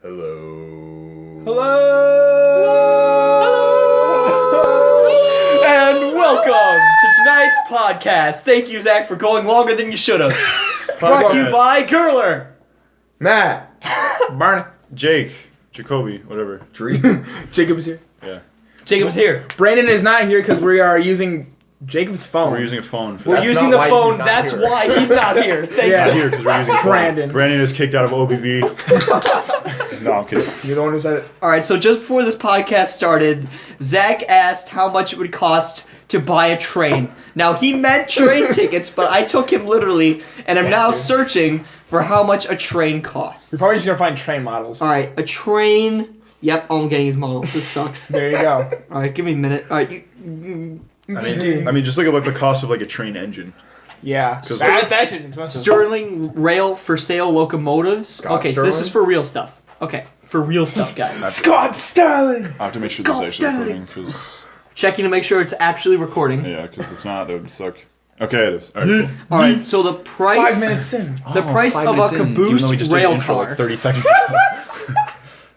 Hello. Hello. And welcome to tonight's podcast. Thank you, Zach, for going longer than you should have. Brought to you by Gerler. Matt. Barney. Jake. Jacoby. Whatever. Jacob is here. Yeah. Jacob's here. Brandon is not here because we are using Jacob's phone. We're using a phone. For We're that. using the phone. That's why he's not here. Thanks. He's not here because we're using a phone. Brandon. Brandon is kicked out of OBB. No, I'm kidding. You're the one who said it. All right, so just before this podcast started, Zach asked how much it would cost to buy a train. Now, he meant train tickets, but I took him literally, and I'm now searching for how much a train costs. You're probably just going to find train models. All right, a train... Yep, all I'm getting is models. This sucks. There you go. All right, give me a minute. All right, I mean, just look at like the cost of like a train engine. Yeah. That shit's expensive. Sterling rail for sale locomotives. Scott Okay, so Sterling? this is for real stuff. Okay, for real stuff, guys. Scott Sterling! I have to make sure Scott this is actually Sterling. recording because Checking to make sure it's actually recording. if it's not, that would suck. Okay, it is. All right. Cool. All right, so the price. 5 minutes in. The price of a caboose rail car. Like 30 seconds ago.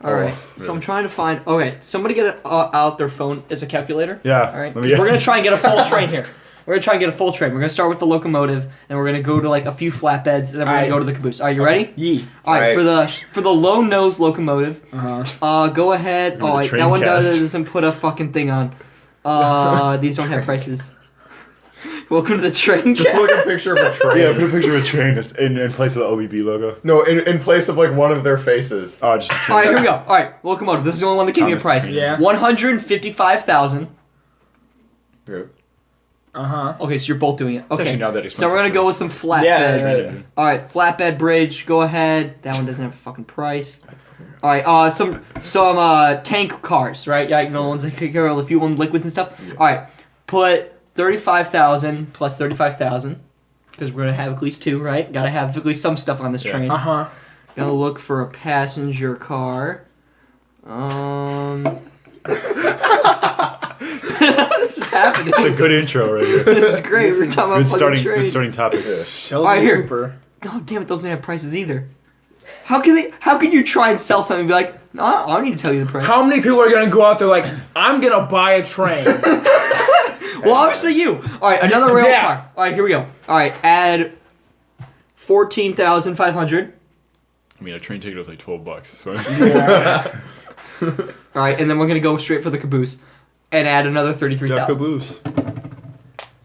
All right, really? so I'm trying to find. Okay, somebody get out their phone as a calculator. Yeah. All right, let me- we're gonna try and get a full train here. We're gonna try and get a full train. We're gonna start with the locomotive, and we're gonna go to like a few flatbeds, and then we're gonna go to the caboose. Are you ready? Yee. All right, Alright. for the low nose locomotive. Uh-huh. Go ahead. Remember Oh, the wait, train that one cast? doesn't put a fucking thing on. These don't have prices. Welcome to the train Just cast. look at a picture of a train. Yeah, put a picture of a train in place of the OBB logo. No, in place of like one of their faces. Oh, just a train. All right, here we go. All right, locomotive. This is the only one that gave me a Thomas price. the Train. Yeah. 155,000. Yeah. Uh-huh. Okay, so you're both doing it. It's Okay. actually not that So expensive. we're gonna go with some flatbeds. Yeah, that's right. All right, flatbed bridge. Go ahead. That one doesn't have a fucking price. All right. Some tank cars, right? Yeah, you know the ones that can carry a few on liquids and stuff. Yeah. All right. Put 35,000 plus 35,000 because we're gonna have at least two, right? Gotta have at least some stuff on this Yeah. train. Uh-huh. Gonna look for a passenger car. This is happening. It's a good intro right here. This is great. We're talking about fucking trains. Good starting topic. Sheldon Alright, here. Cooper. Oh damn it! Those don't have prices either. How can you try and sell something and be like, no, I don't need to tell you the price. How many people are going to go out there like, I'm going to buy a train? Well, obviously you. All right, another rail Yeah. car. All right, here we go. All right, add 14,500. I mean, a train ticket was like $12, so. Yeah. All right, and then we're gonna go straight for the caboose, and add another 33,000. caboose.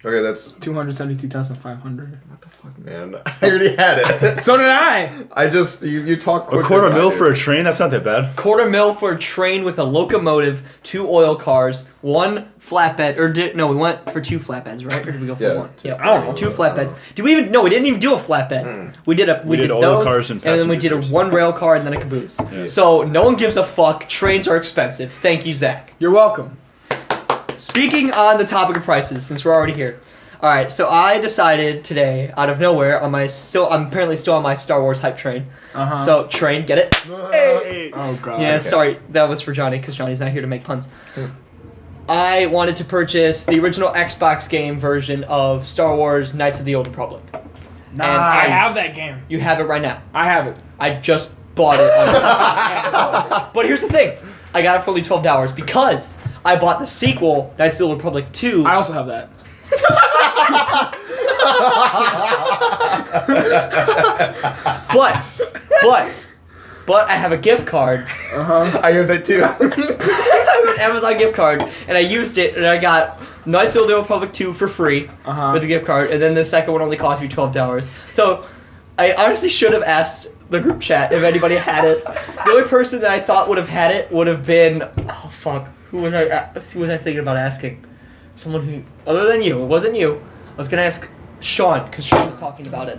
Okay, that's 272,500. what the fuck, man. I already had it. So did I. I just you talk A quicker quarter than I mil do. for a train? That's not that bad. $250,000 for a train with a locomotive, 2 oil cars, 1 flatbed, we went for 2 flatbeds, right? Or did we go for Yeah. 1? Yeah, I don't know. 2 flatbeds. Did we even? No, we didn't even do a flatbed. We did did oil those, cars and then we passenger did cars. 1 rail car and then a caboose. Yeah. So no one gives a fuck. Trains are expensive. Thank you, Zach. You're welcome. Speaking on the topic of prices, since we're already here. All right, so I decided today, out of nowhere, I'm apparently still on my Star Wars hype train. Uh-huh. So train, get it? Hey. Oh, God. Yeah, okay. sorry, that was for Johnny because Johnny's not here to make puns. I wanted to purchase the original Xbox game version of Star Wars: Knights of the Old Republic. Nice. And I have that game. You have it right now. I have it. I just bought it on Amazon. But here's the thing. I got it for only $12 because I bought the sequel, Knights of the Old Republic 2. I also have that. But I have a gift card. Uh-huh. I have that too. I have an Amazon gift card, and I used it, and I got Knights of the Old Republic 2 for free Uh-huh. with the gift card, and then the second one only cost me $12. So I honestly should have asked the group chat if anybody had it. The only person that I thought would have had it would have been, oh fuck, who was I thinking about asking? Someone who, other than you, it wasn't you. I was gonna ask Sean, because Sean was talking about it.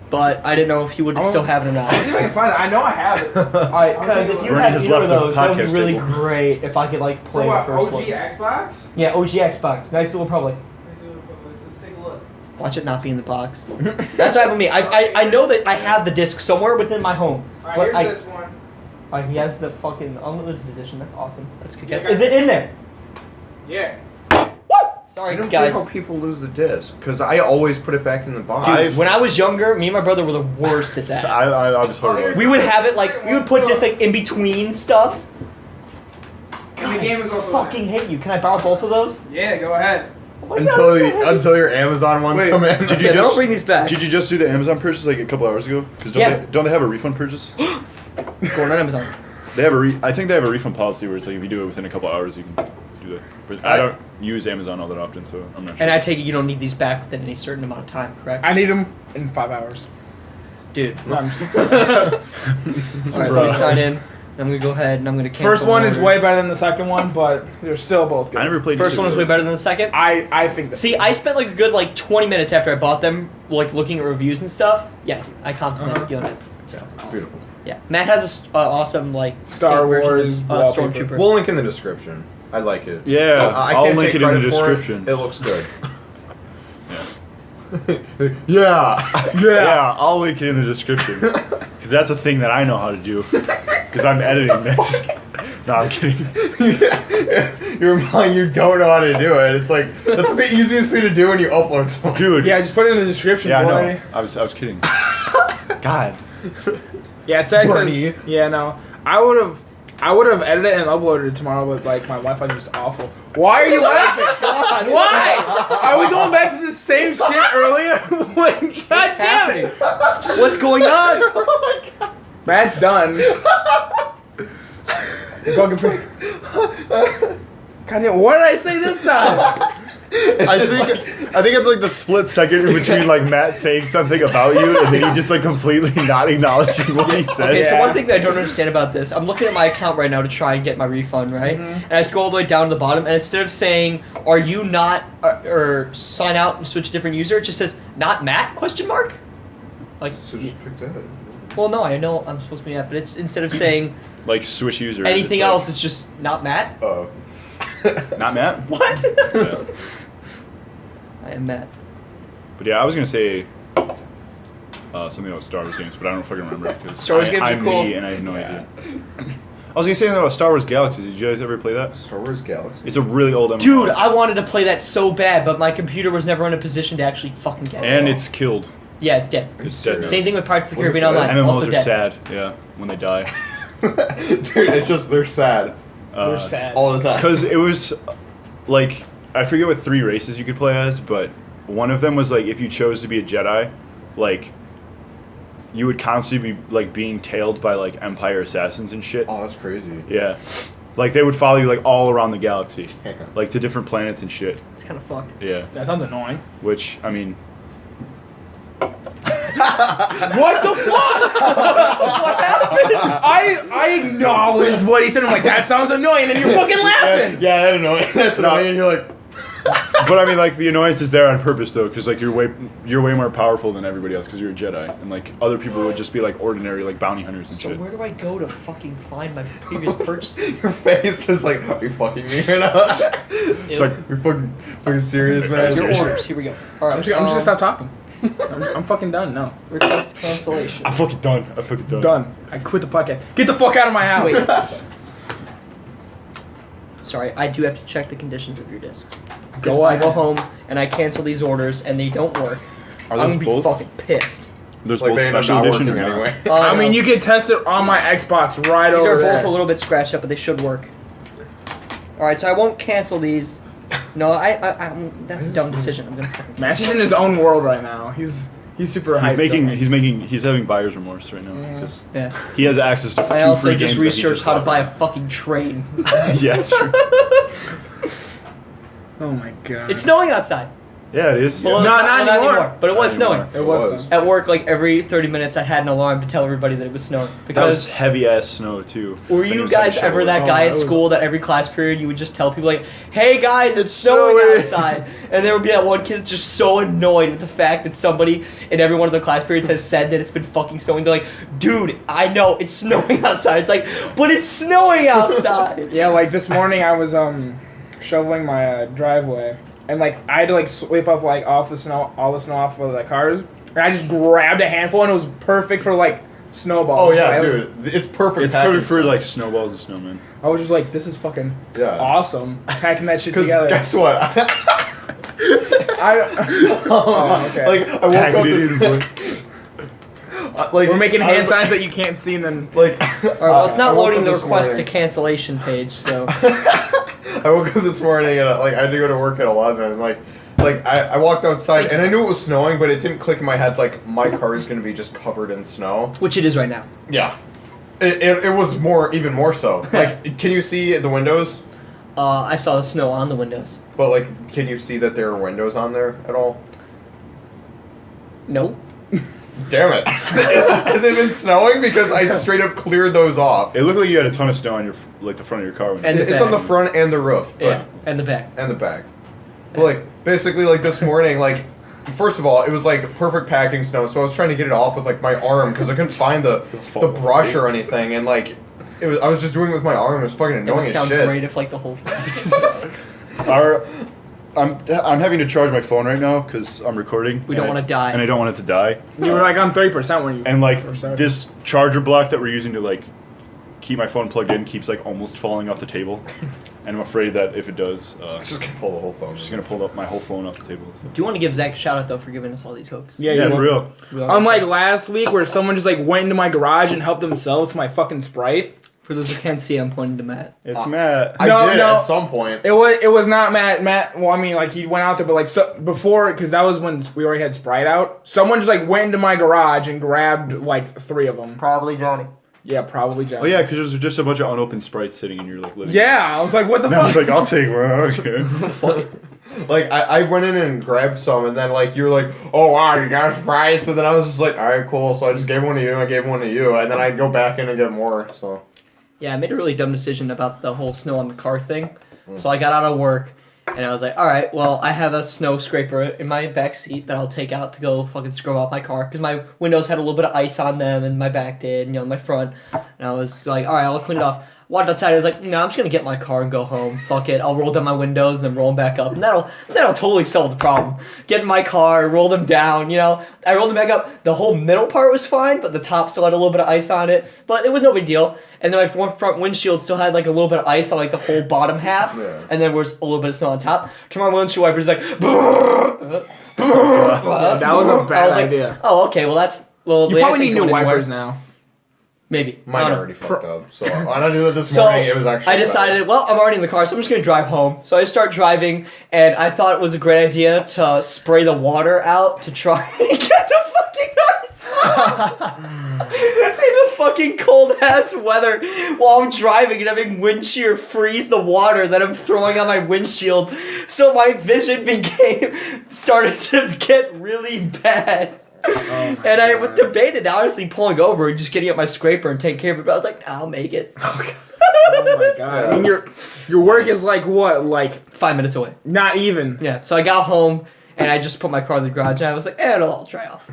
But I didn't know if he would still have it or not. Let's see if I can find it. I know I have it. Alright, because if you Bernie had has either of left the those, that would be podcast really table. great if I could like play the first one. Xbox? Yeah, OG Xbox, Knights of the Old Republic. Let's take a look. Watch it not be in the box. That's what happened to me. I know that I have the disc somewhere within my home. But Here's this one. He has the fucking unlimited edition. That's awesome. That's good. Yeah, Is it in there? Yeah. Woo! Sorry, I don't guys. get how people lose the disc because I always put it back in the box. Dude, when I was younger, me and my brother were the worst at that. I was horrible. We would have it like we would put just like in between stuff. And the game is also Fucking hate you. Can I borrow both of those? Yeah, go ahead. Oh my God. until your Amazon ones Wait, come in. did you Yeah, just don't bring these back. Did you just do the Amazon purchase like a couple hours ago? Because don't they have a refund purchase? Going on Amazon. They have I think they have a refund policy where it's like if you do it within a couple hours, you can do that. But I don't use Amazon all that often, so I'm not sure. And I take it you don't need these back within any certain amount of time, correct? I need them in 5 hours. Dude. No, I'm just- Alright, so we sign in. I'm gonna go ahead and I'm gonna cancel. First one is orders. way better than the second one, but they're still both good. I never played. First either one was of way those. better than the second. I think that. See, I spent like a good like 20 minutes after I bought them, like looking at reviews and stuff. Yeah, I complimented you on it. So Beautiful. yeah, Matt has an awesome like Star version of, Wars wallpaper. Stormtrooper. We'll link in the description. I like it. Yeah, I I'll can't link take it in the credit for description. It looks good. Yeah. Yeah, I'll link it in the description. Because that's a thing that I know how to do. Because I'm editing this. No, I'm kidding. You're implying you don't know how to do it. It's like that's the easiest thing to do when you upload something. Dude. Yeah, just put it in the description, Yeah, boy. I know. I was kidding. God. Yeah, it's sad 'cause- Bernie. Yeah, no. I would have edited and uploaded it tomorrow, but like my Wi-Fi is just awful. Why are you laughing? God, Why? Are we going back to the same shit earlier? God damn it! What's going on? Oh my god. Matt's done. Fucking God damn, what did I say this time? I think it's like the split second in between like Matt saying something about you and then he just like completely not acknowledging what he said. Okay, so Yeah. one thing that I don't understand about this, I'm looking at my account right now to try and get my refund, right? Mhm. And I scroll all the way down to the bottom, and instead of saying, "Are you not?" Or sign out and switch to different user, it just says, "Not Matt?" Question mark. Like, So just pick that. well, no, I know I'm supposed to be Matt, but it's instead of saying Like switch user. anything it's like, else, it's just not Matt. Not Matt? What? Yeah. I am Matt. But yeah, I was gonna say something about Star Wars games, but I don't fucking remember because Star Wars games are I'm cool. me and I have no idea. I was gonna say something about Star Wars Galaxy. Did you guys ever play that? Star Wars Galaxy. It's a really old MMO. Dude, I wanted to play that so bad, but my computer was never in a position to actually fucking get it. And it's killed. Yeah, it's dead. It's dead now. Same thing with Pirates of the Was it Caribbean good? Online. MMOs also are dead. sad, yeah, when they die. Dude, it's just they're sad They're sad. all the time. Because it was, like, I forget what 3 races you could play as, but one of them was, like, if you chose to be a Jedi, like, you would constantly be, like, being tailed by, like, Empire assassins and shit. Oh, that's crazy. Yeah. Like, they would follow you, like, all around the galaxy. Like, to different planets and shit. It's kind of fucked. Yeah. That sounds annoying. Which, I mean, What the fuck? What happened? I acknowledged what he said. I'm like, that sounds annoying. And then you're fucking laughing. Yeah, I don't know. That's No. annoying. And you're like, but I mean, like, the annoyance is there on purpose, though, because, like, you're way more powerful than everybody else because you're a Jedi. And, like, other people would just be, like, ordinary, like, bounty hunters and So shit. where do I go to fucking find my previous purchases? your face is like, are you fucking me right now? It's like, You're fucking serious, man. Your Seriously. orders. Here we go. All right. I'm just gonna stop talking. I'm fucking done. No. Request cancellation. I'm fucking done. Done. I quit the podcast. Get the fuck out of my house. Wait. Sorry, I do have to check the conditions of your discs. Because Go if I go ahead. home and I cancel these orders and they don't work, Are I'm those gonna be both? fucking pissed. There's Like both they end up special not edition or working not? anyway. I No. mean, you can test it on my Xbox right These over are there. both a little bit scratched up, but they should work. All right, so I won't cancel these. No, that's a dumb decision. I'm gonna fucking. Matt's just in his own world right now. He's super hyped. He's having buyer's remorse right now because Yeah. he has access to I 2 also free just games that he researched how to bought. buy a fucking train. Yeah, true. Oh my god. It's snowing outside. Yeah, it is. Well, Yeah. not anymore. But it was Not snowing. anymore. It was. was. fun. At work, like every 30 minutes, I had an alarm to tell everybody that it was snowing. That was Because heavy ass snow too. were When it you was, like, guys ever shoveling. that Oh, guy that at was- school that every class period you would just tell people like, "Hey guys, it's It's snowing snowing." outside," and there would be that one kid that's just so annoyed with the fact that somebody in every one of the class periods has said that it's been fucking snowing. They're like, "Dude, I know it's snowing outside." It's like, "But it's snowing outside." Yeah, like this morning I was shoveling my driveway, and like I had to like sweep up like all the snow off of the cars, and I just grabbed a handful, and it was perfect for like snowballs. Oh yeah, I was- dude, it's perfect. It's packing perfect for stuff. like snowballs and snowmen. I was just like, this is fucking Yeah. awesome, packing that shit Because together. guess what? Okay. Like I woke up this like We're making I hand was- signs that you can't see, and then Like Alright, well, it's I not woke loading up the this request morning. to cancellation page, so. I woke up this morning and like I had to go to work at 11 and like I walked outside and I knew it was snowing, but it didn't click in my head like my car is gonna be just covered in snow. Which it is right now. Yeah, it was even more so. Like, can you see the windows? I saw the snow on the windows. But like, can you see that there are windows on there at all? Nope. Damn it! Has it been snowing? Because I straight up cleared those off. It looked like you had a ton of snow on your the front of your car. When And you the It's on the back. front and the roof. But, Yeah, and the back. And the back. But like, basically, like this morning, like, first of all, it was like perfect packing snow, so I was trying to get it off with like my arm because I couldn't find the brush or anything, and like, I was just doing it with my arm. It was fucking It annoying would as sound shit. great if like the whole I'm having to charge my phone right now because I'm recording. We don't and wanna die. and I don't want it to die. you were like on 30% when you. And like first started. this charger block that we're using to like keep my phone plugged in keeps like almost falling off the table, and I'm afraid that if it does, It's just gonna pull the whole phone. I'm just gonna pull up my whole phone off the table. So. Do you want to give Zach a shout out though for giving us all these hooks? Yeah, Yeah, you for will. real. We are- Unlike last week where someone just like went into my garage and helped themselves to my fucking Sprite. For those who can't see, I'm pointing to Matt. It's Matt. I No, did no. at some point. It was not Matt. Well, I mean, like he went out there, but like so, before, because that was when we already had Sprite out. Someone just like went into my garage and grabbed like 3 of them. Probably Johnny. Yeah, probably John. Oh yeah, because there's just a bunch of unopened Sprites sitting in your like living room. Yeah, I was like, what the And I was fuck? like, I'll take one. Okay. Fuck it. Like, I went in and grabbed some, and then, like, you were like, oh, wow, you got Sprite? So then I was just like, all right, cool. So I just gave one to you, and I gave one to you, and then I'd go back in and get more, so. Yeah, I made a really dumb decision about the whole snow on the car thing. So I got out of work, and I was like, all right, well, I have a snow scraper in my back seat that I'll take out to go fucking scrub off my car because my windows had a little bit of ice on them, and my back did, and, you know, my front. And I was like, all right, I'll clean it off. Walked outside. I was like, no, I'm just gonna get in my car and go home. Fuck it. I'll roll down my windows and then roll them back up, and that'll totally solve the problem. Get in my car, roll them down. You know, I rolled them back up. The whole middle part was fine, but the top still had a little bit of ice on it. But it was no big deal. And then my front windshield still had like a little bit of ice on like the whole bottom half, Yeah. and then there was a little bit of snow on top. Turn my windshield wipers like. That was a bad idea. Oh, okay. Well, that's well. You the probably ice ain't need new going anywhere. wipers now. Maybe. I Mine don't know. already fucked up, so when I did it this So morning, it was actually I decided, well, I'm already in the car, so I'm just gonna drive home. So I start driving, and I thought it was a great idea to spray the water out to try and get the fucking ice. In the fucking cold ass weather, while I'm driving and having wind shear freeze the water that I'm throwing on my windshield, so my vision started to get really bad. And I debated honestly pulling over and just getting up my scraper and taking care of it, but I was like, nah, I'll make it. Oh my god. I mean, your work is like what? Like 5 minutes away. not even. Yeah, so I got home and I just put my car in the garage and I was like, I'll dry off.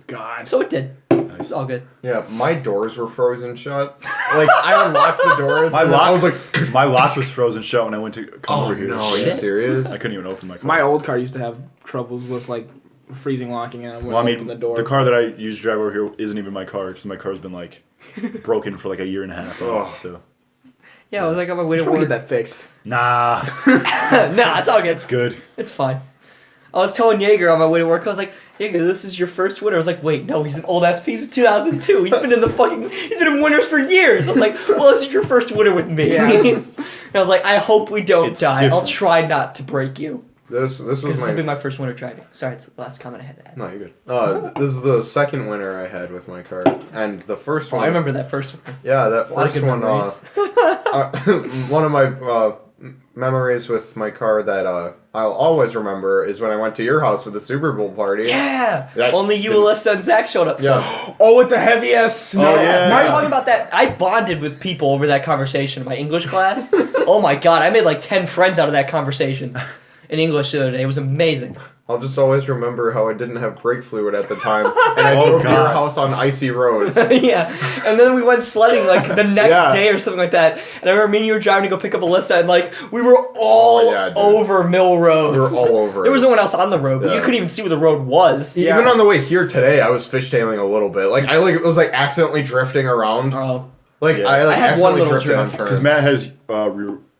God. So it did. It's all good. Yeah, my doors were frozen shut. Like, I unlocked the doors, My and then lock I was like, my lock was frozen shut when I went to come over here. no, are you Shit. serious? I couldn't even open my car. My old car used to have troubles with like freezing locking, and I wouldn't Well, I mean, open the door. the car that I use to drive over here isn't even my car because my car's been like broken for like a year and a half. Oh. So Yeah, I was like on my way I to want to work. get that fixed. nah, Nah, it's all good. it's good. It's fine. I was telling Jaeger on my way to work, I was like, Jaeger, this is your first winter. I was like, wait, no, he's an old ass piece of 2002. He's been in winters for years. I was like, well, this is your first winter with me. Yeah. And I was like, I hope we don't It's die. different. I'll try not to break you. This Because was this has been my... my first winter driving. Sorry, it's the last comment I had to add. No, you're good. This is the second winter I had with my car. And the first Oh, one... I remember that first one. Yeah, that A lot of first good one... memories. One of my memories with my car that I'll always remember is when I went to your house for the Super Bowl party. Yeah! That Only you, didn't- Alyssa, and Zach showed up. Yeah. Oh, with the heavy ass snow. Oh, yeah. Am I talking about that? I bonded with people over that conversation in my English class. Oh my god, I made like 10 friends out of that conversation in English the other day. It was amazing. I'll just always remember how I didn't have brake fluid at the time, and I Oh, drove to your God. house on icy roads. Yeah. And then we went sledding like the next Yeah. day or something like that. And I remember me and you were driving to go pick up Alyssa and like we were all Oh, yeah, dude. over Mill Road. We were all over There was it. no one else on the road, but you Yeah. couldn't even see where the road was. Yeah. Even on the way here today, I was fishtailing a little bit. Like I was like accidentally drifting around. Oh. Like Yeah. I like I had one accidentally little drifted on drift. turns. Because Matt has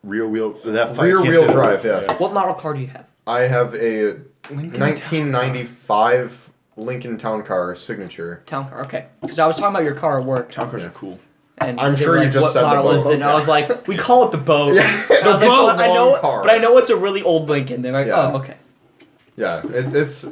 rear wheel that Rear can't wheel say that. drive, yeah. What model car do you have? I have a Lincoln 1995 Lincoln Town Car signature. Town car, okay. Because I was talking about your car at work. Town cars are cool. And I'm they sure were you like, just what said the model is boat. it? And I was like, we call it the boat. Yeah, And I was like, well, I know, car. but I know it's a really old Lincoln. They're like, Yeah. oh, okay. Yeah, it's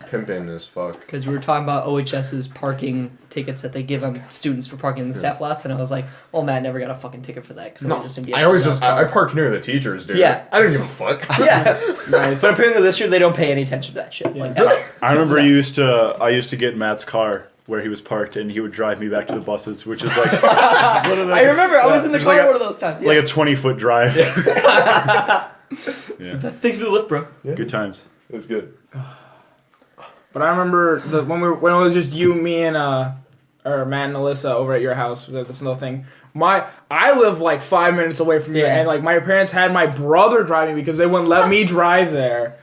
pimping as fuck. Because we were talking about OHS's parking tickets that they give them students for parking in the staff lots, and I was like, well, Matt never got a fucking ticket for that. Cause No, just I always just I parked near the teachers, dude. Yeah. I didn't give a fuck. Yeah. Nice. But apparently this year they don't pay any attention to that shit. Yeah. Like, ever. I remember I used to get Matt's car where he was parked, and he would drive me back to the buses, which is like I remember I was in the It's car like a- one of those times. Yeah. like a 20-foot drive. Yeah. Thanks for the lift, bro. Good times. It was good. But I remember when it was just you, me, and or Matt and Alyssa over at your house for the snow thing. I live like 5 minutes away from you, Yeah. and like my parents had my brother drive me because they wouldn't let me drive there.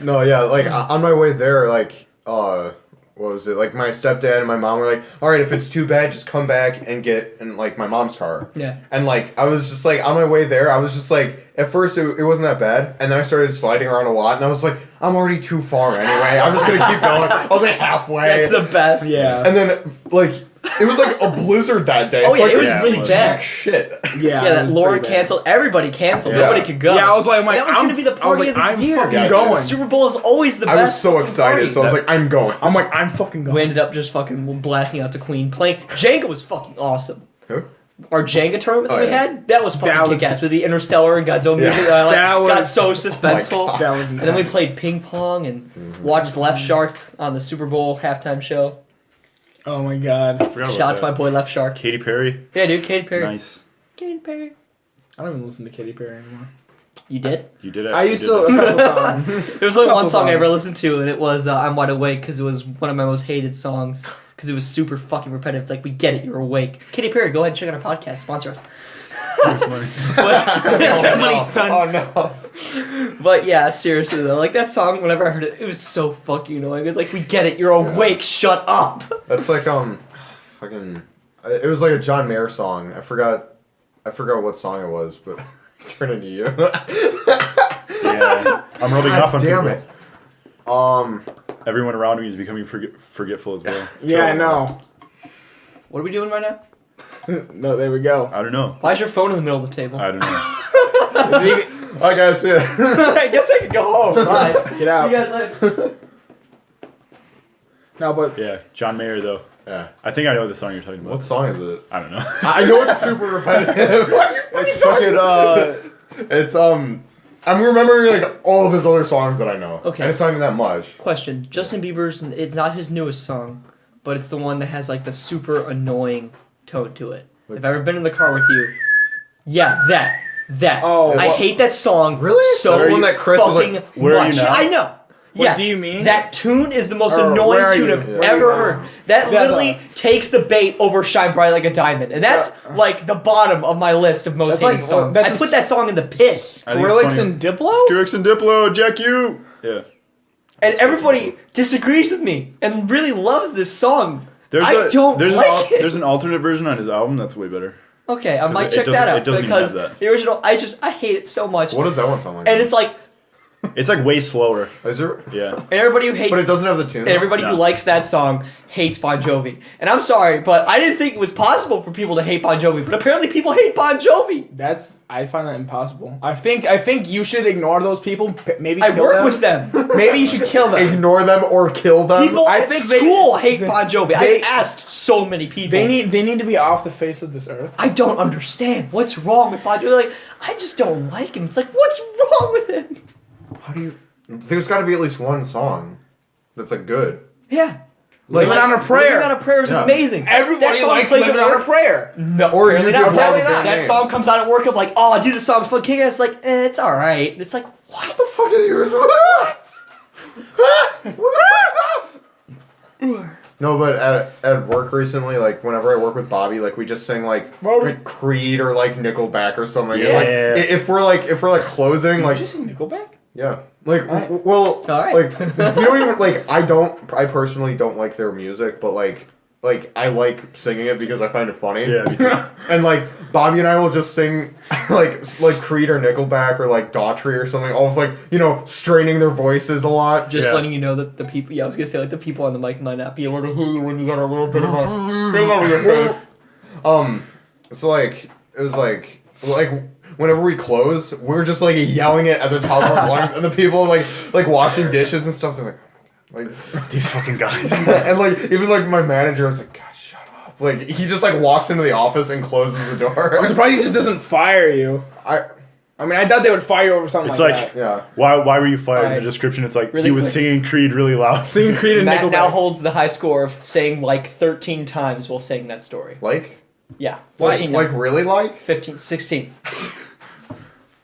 No, yeah, like on my way there, like what was it? Like my stepdad and my mom were like, "All right, if it's too bad, just come back and get in like my mom's car." Yeah. And like I was just like on my way there, I was just like at first it wasn't that bad, and then I started sliding around a lot, and I was like, I'm already too far anyway. I'm just gonna keep going. I was like halfway. That's the best. Yeah. And then like it was like a blizzard that day. Oh, so yeah, I it couldn't was see really bad. jack shit. Yeah. Yeah, it that was Laura pretty bad. canceled. Everybody canceled. Yeah. Nobody could go. Yeah, I was like, that was I'm gonna be the I was party like, of the I'm year. fucking Yeah, going. Super Bowl is always the I best. was so fucking excited, party. so I was like, I'm going. I'm like, I'm fucking going. We ended up just fucking blasting out to Queen. Playing Jenga was fucking awesome. Who? Our Jenga tournament that Oh, we yeah. had, that was fucking That was- kick-ass with the Interstellar and Godzilla Yeah. music. That got was- so suspenseful. God. That was And then we intense. played ping pong and watched Left Shark on the Super Bowl halftime show. Oh my god. Forgot about Shout out to my that. boy Left Shark. Katy Perry. Yeah, dude, Katy Perry. Nice. Katy Perry. I don't even listen to Katy Perry anymore. You did? You did it. I You used did to it. a couple songs. There was only one Couple song I ever songs. listened to, and it was I'm Wide Awake because it was one of my most hated songs because it was super fucking repetitive. It's like, we get it, you're awake. Katy Perry, go ahead and check out our podcast. Sponsor us. Thanks, money. But, money, son. Oh no. but yeah, seriously though, like that song, whenever I heard it, it was so fucking annoying. It's like, we get it, you're awake, shut up. That's like fucking. It was like a John Mayer song. I forgot what song it was, but turn into you. Yeah. I'm rubbing off on Damn people. it. Everyone around me is becoming forgetful as well. Yeah, I know. What are we doing right now? No, there we go. I don't know. Why is your phone in the middle of the table? I don't know. Alright guys, yeah. I guess I could go home. Bye. Get out. You guys later. No, but Yeah, John Mayer though. Yeah. I think I know the song you're talking about. What song is it? I don't know. I know it's super repetitive. It's fucking It's I'm remembering like all of his other songs that I know. Okay. And it's not even that much. Question: Justin Bieber's, it's not his newest song, but it's the one that has like the super annoying tone to it. If I've ever been in the car with you, yeah, that. Oh, I what- hate that song. Really? So That's the one that Chris was fucking like, "Where are you much. now?" I know. What Yes, do you mean? That tune is the most Or, annoying where are tune you? I've Yeah. ever Where are you heard. That Yeah, literally takes the bait over Shine Bright Like a Diamond. And that's like the bottom of my list of most That's hated like- songs. that's I a put that song in the pit. I think it's Skrillex funny. and Diplo? Skrillex and Diplo, Jack you. Yeah. And everybody disagrees with me and really loves this song. There's I don't there's like it. There's an alternate version on his album that's way better. Okay, I might it check doesn't- that out it doesn't even because have that. the original, I hate it so much. What does that one sound like? And it's like, It's like way slower. Is there? Yeah. and everybody who hates, But it doesn't have the tune. and everybody who No. likes that song hates Bon Jovi. And I'm sorry, but I didn't think it was possible for people to hate Bon Jovi. But apparently, people hate Bon Jovi. I find that impossible. I think you should ignore those people. Maybe I kill work them. with them. Maybe you should kill them. Ignore them or kill them. People I at think they- school hate Bon Jovi. they- I've asked so many people. They need to be off the face of this earth. I don't understand what's wrong with Bon Jovi. Like, I just don't like him. It's like, what's wrong with him? How do you? There's got to be at least one song that's like good. Yeah. Living on a Prayer. Living on a Prayer is Yeah. amazing. Everybody That song likes plays Living at on a work. Prayer. No, Or apparently You not. Give Love Apparently a Bad not. That Name. song comes out at work of like, oh, dude, the song's fucking kicking ass. Like, it's alright. It's like, what the fuck? Fuck is yours? No, but at work recently, like whenever I work with Bobby, like we just sing like Creed or like Nickelback or something. Yeah. Like, if we're like closing, like Did you say Nickelback? yeah, like Alright. well, Alright. like you don't even like I personally don't like their music, but like I like singing it because I find it funny. Yeah, me too. And like Bobby and I will just sing like Creed or Nickelback or like Daughtry or something, all with straining their voices a lot. Just letting you know that the people. Yeah, I was gonna say like the people on the mic might not be able to hear you when you got a little bit of a thing over your face. So like it was like whenever we close, we're just like yelling it at the top of our lungs, and the people like washing dishes and stuff. They're like These fucking guys. and like even like my manager was like, God, shut up. Like he just like walks into the office and closes the door. I'm surprised he just doesn't fire you. I mean, I thought they would fire you over something It's like like, that. Yeah. why were you fired? In Alright. the description, it's like Really he was quick. singing Creed really loud. Singing Creed and Matt Nickelback. now holds the high score of saying like 13 times while saying that story. Like 14 like times. really like 15, 16.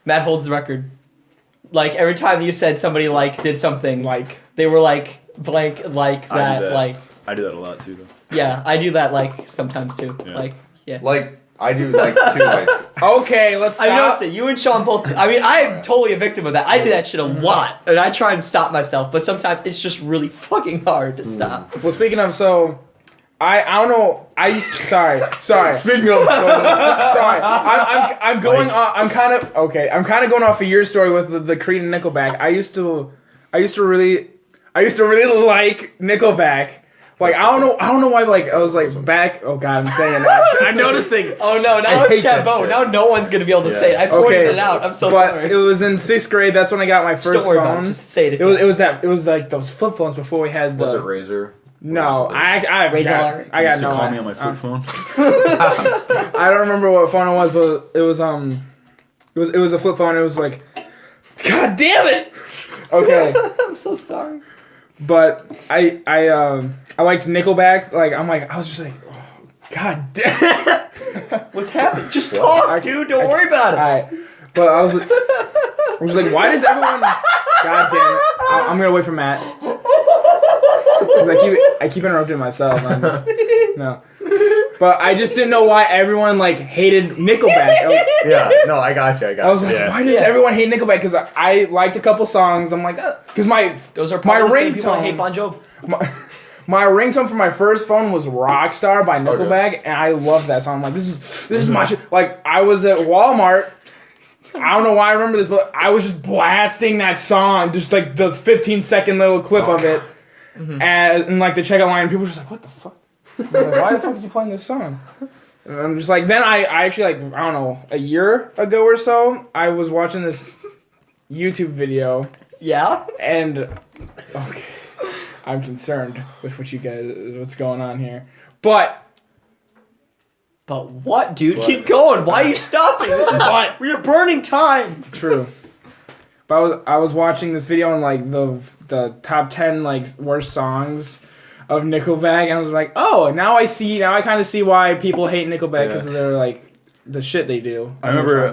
Matt holds the record. Like every time you said somebody like did something, Like. they were like blank like I that, do that. like I do that a lot too, though. yeah, I do that like sometimes too. Yeah. Like yeah. like I do like too like. Okay, let's stop. I noticed it. You and Sean both. I mean, I am totally a victim of that. I do that shit a lot, and I try and stop myself, but sometimes it's just really fucking hard to stop. Well, speaking of, so I don't know. Sorry. Speaking of, Sorry, I'm going Like- on. I'm kind of going off of your story with the Creed and Nickelback. I used to really like Nickelback. Like I don't know why. Like I was like back. Oh God, I'm saying it now. I'm noticing. Oh no, now I it's hate that taboo. shit. Now no one's gonna be able to Yeah. say it. I pointed Okay, it out. I'm so but sorry. it was in 6th grade. That's when I got my Just first don't worry phone. about it. Just say it. If It was like those flip phones before we had the. Was it Razor? No, I Razor? got used to no. call me on my flip phone. I don't remember what phone it was, but it was it was a flip phone. It was like, God damn it. Okay, I'm so sorry. but I liked Nickelback. Like I was just like, oh, God damn. What's happening? Just What? talk, dude. Don't worry about it. Alright, but I was like, why does everyone? God damn it! I'm gonna wait for Matt. 'Cause I keep interrupting myself. No. But I just didn't know why everyone like hated Nickelback. Yeah. No, I got you. I was like, Yeah. why does everyone hate Nickelback? Because I liked a couple songs. I'm like, because Those are my probably the same people that ringtone- hate Bon Jovi. my ringtone for my first phone was Rockstar by Nickelback, and I love that song. I'm like, this is my shit. Like I was at Walmart. I don't know why I remember this, but I was just blasting that song, just like the 15-second little clip of it, and like the checkout line. And people were just like, what the fuck? I'm like, why the fuck is he playing this song? And I'm just like, then I actually like I don't know, a year ago or so, I was watching this YouTube video. Yeah. And okay, I'm concerned with what's going on here. But what, dude? Keep going. Why are you stopping? This is what we're burning time. true. But I was watching this video on like the top 10 like worst songs of Nickelback, and I was like, oh, now I kind of see why people hate Nickelback because of their like the shit they do. I remember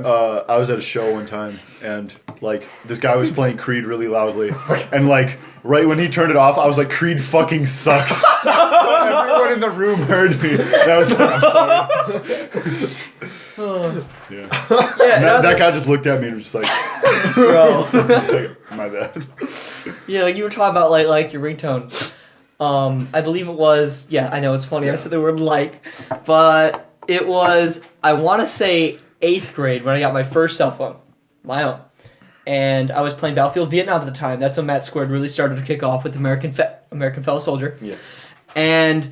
I was at a show one time, and like this guy was playing Creed really loudly, and like right when he turned it off, I was like, Creed fucking sucks. So everyone in the room heard me. And I was like, I'm sorry. Yeah. That guy just looked at me and was just like, Bro. like, my bad. Yeah, like you were talking about like your ringtone. I believe it was. Yeah, I know it's funny. I said the word like, but it was. I want to say 8th grade when I got my first cell phone, my own, and I was playing Battlefield Vietnam at the time. That's when Matt Squared really started to kick off with American Fellow Soldier. Yeah. And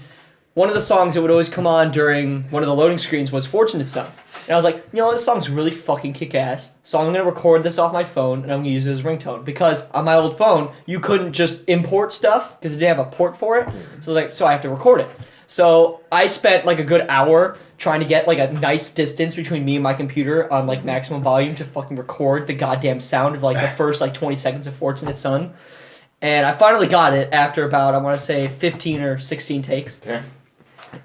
one of the songs that would always come on during one of the loading screens was Fortunate Son. And I was like, you know, this song's really fucking kick-ass, so I'm going to record this off my phone, and I'm going to use it as a ringtone. Because on my old phone, you couldn't just import stuff, because it didn't have a port for it. So I have to record it. So I spent like a good hour trying to get like a nice distance between me and my computer on like maximum volume to fucking record the goddamn sound of like the first like 20 seconds of Fortunate Son. And I finally got it after about, I want to say, 15 or 16 takes. Okay.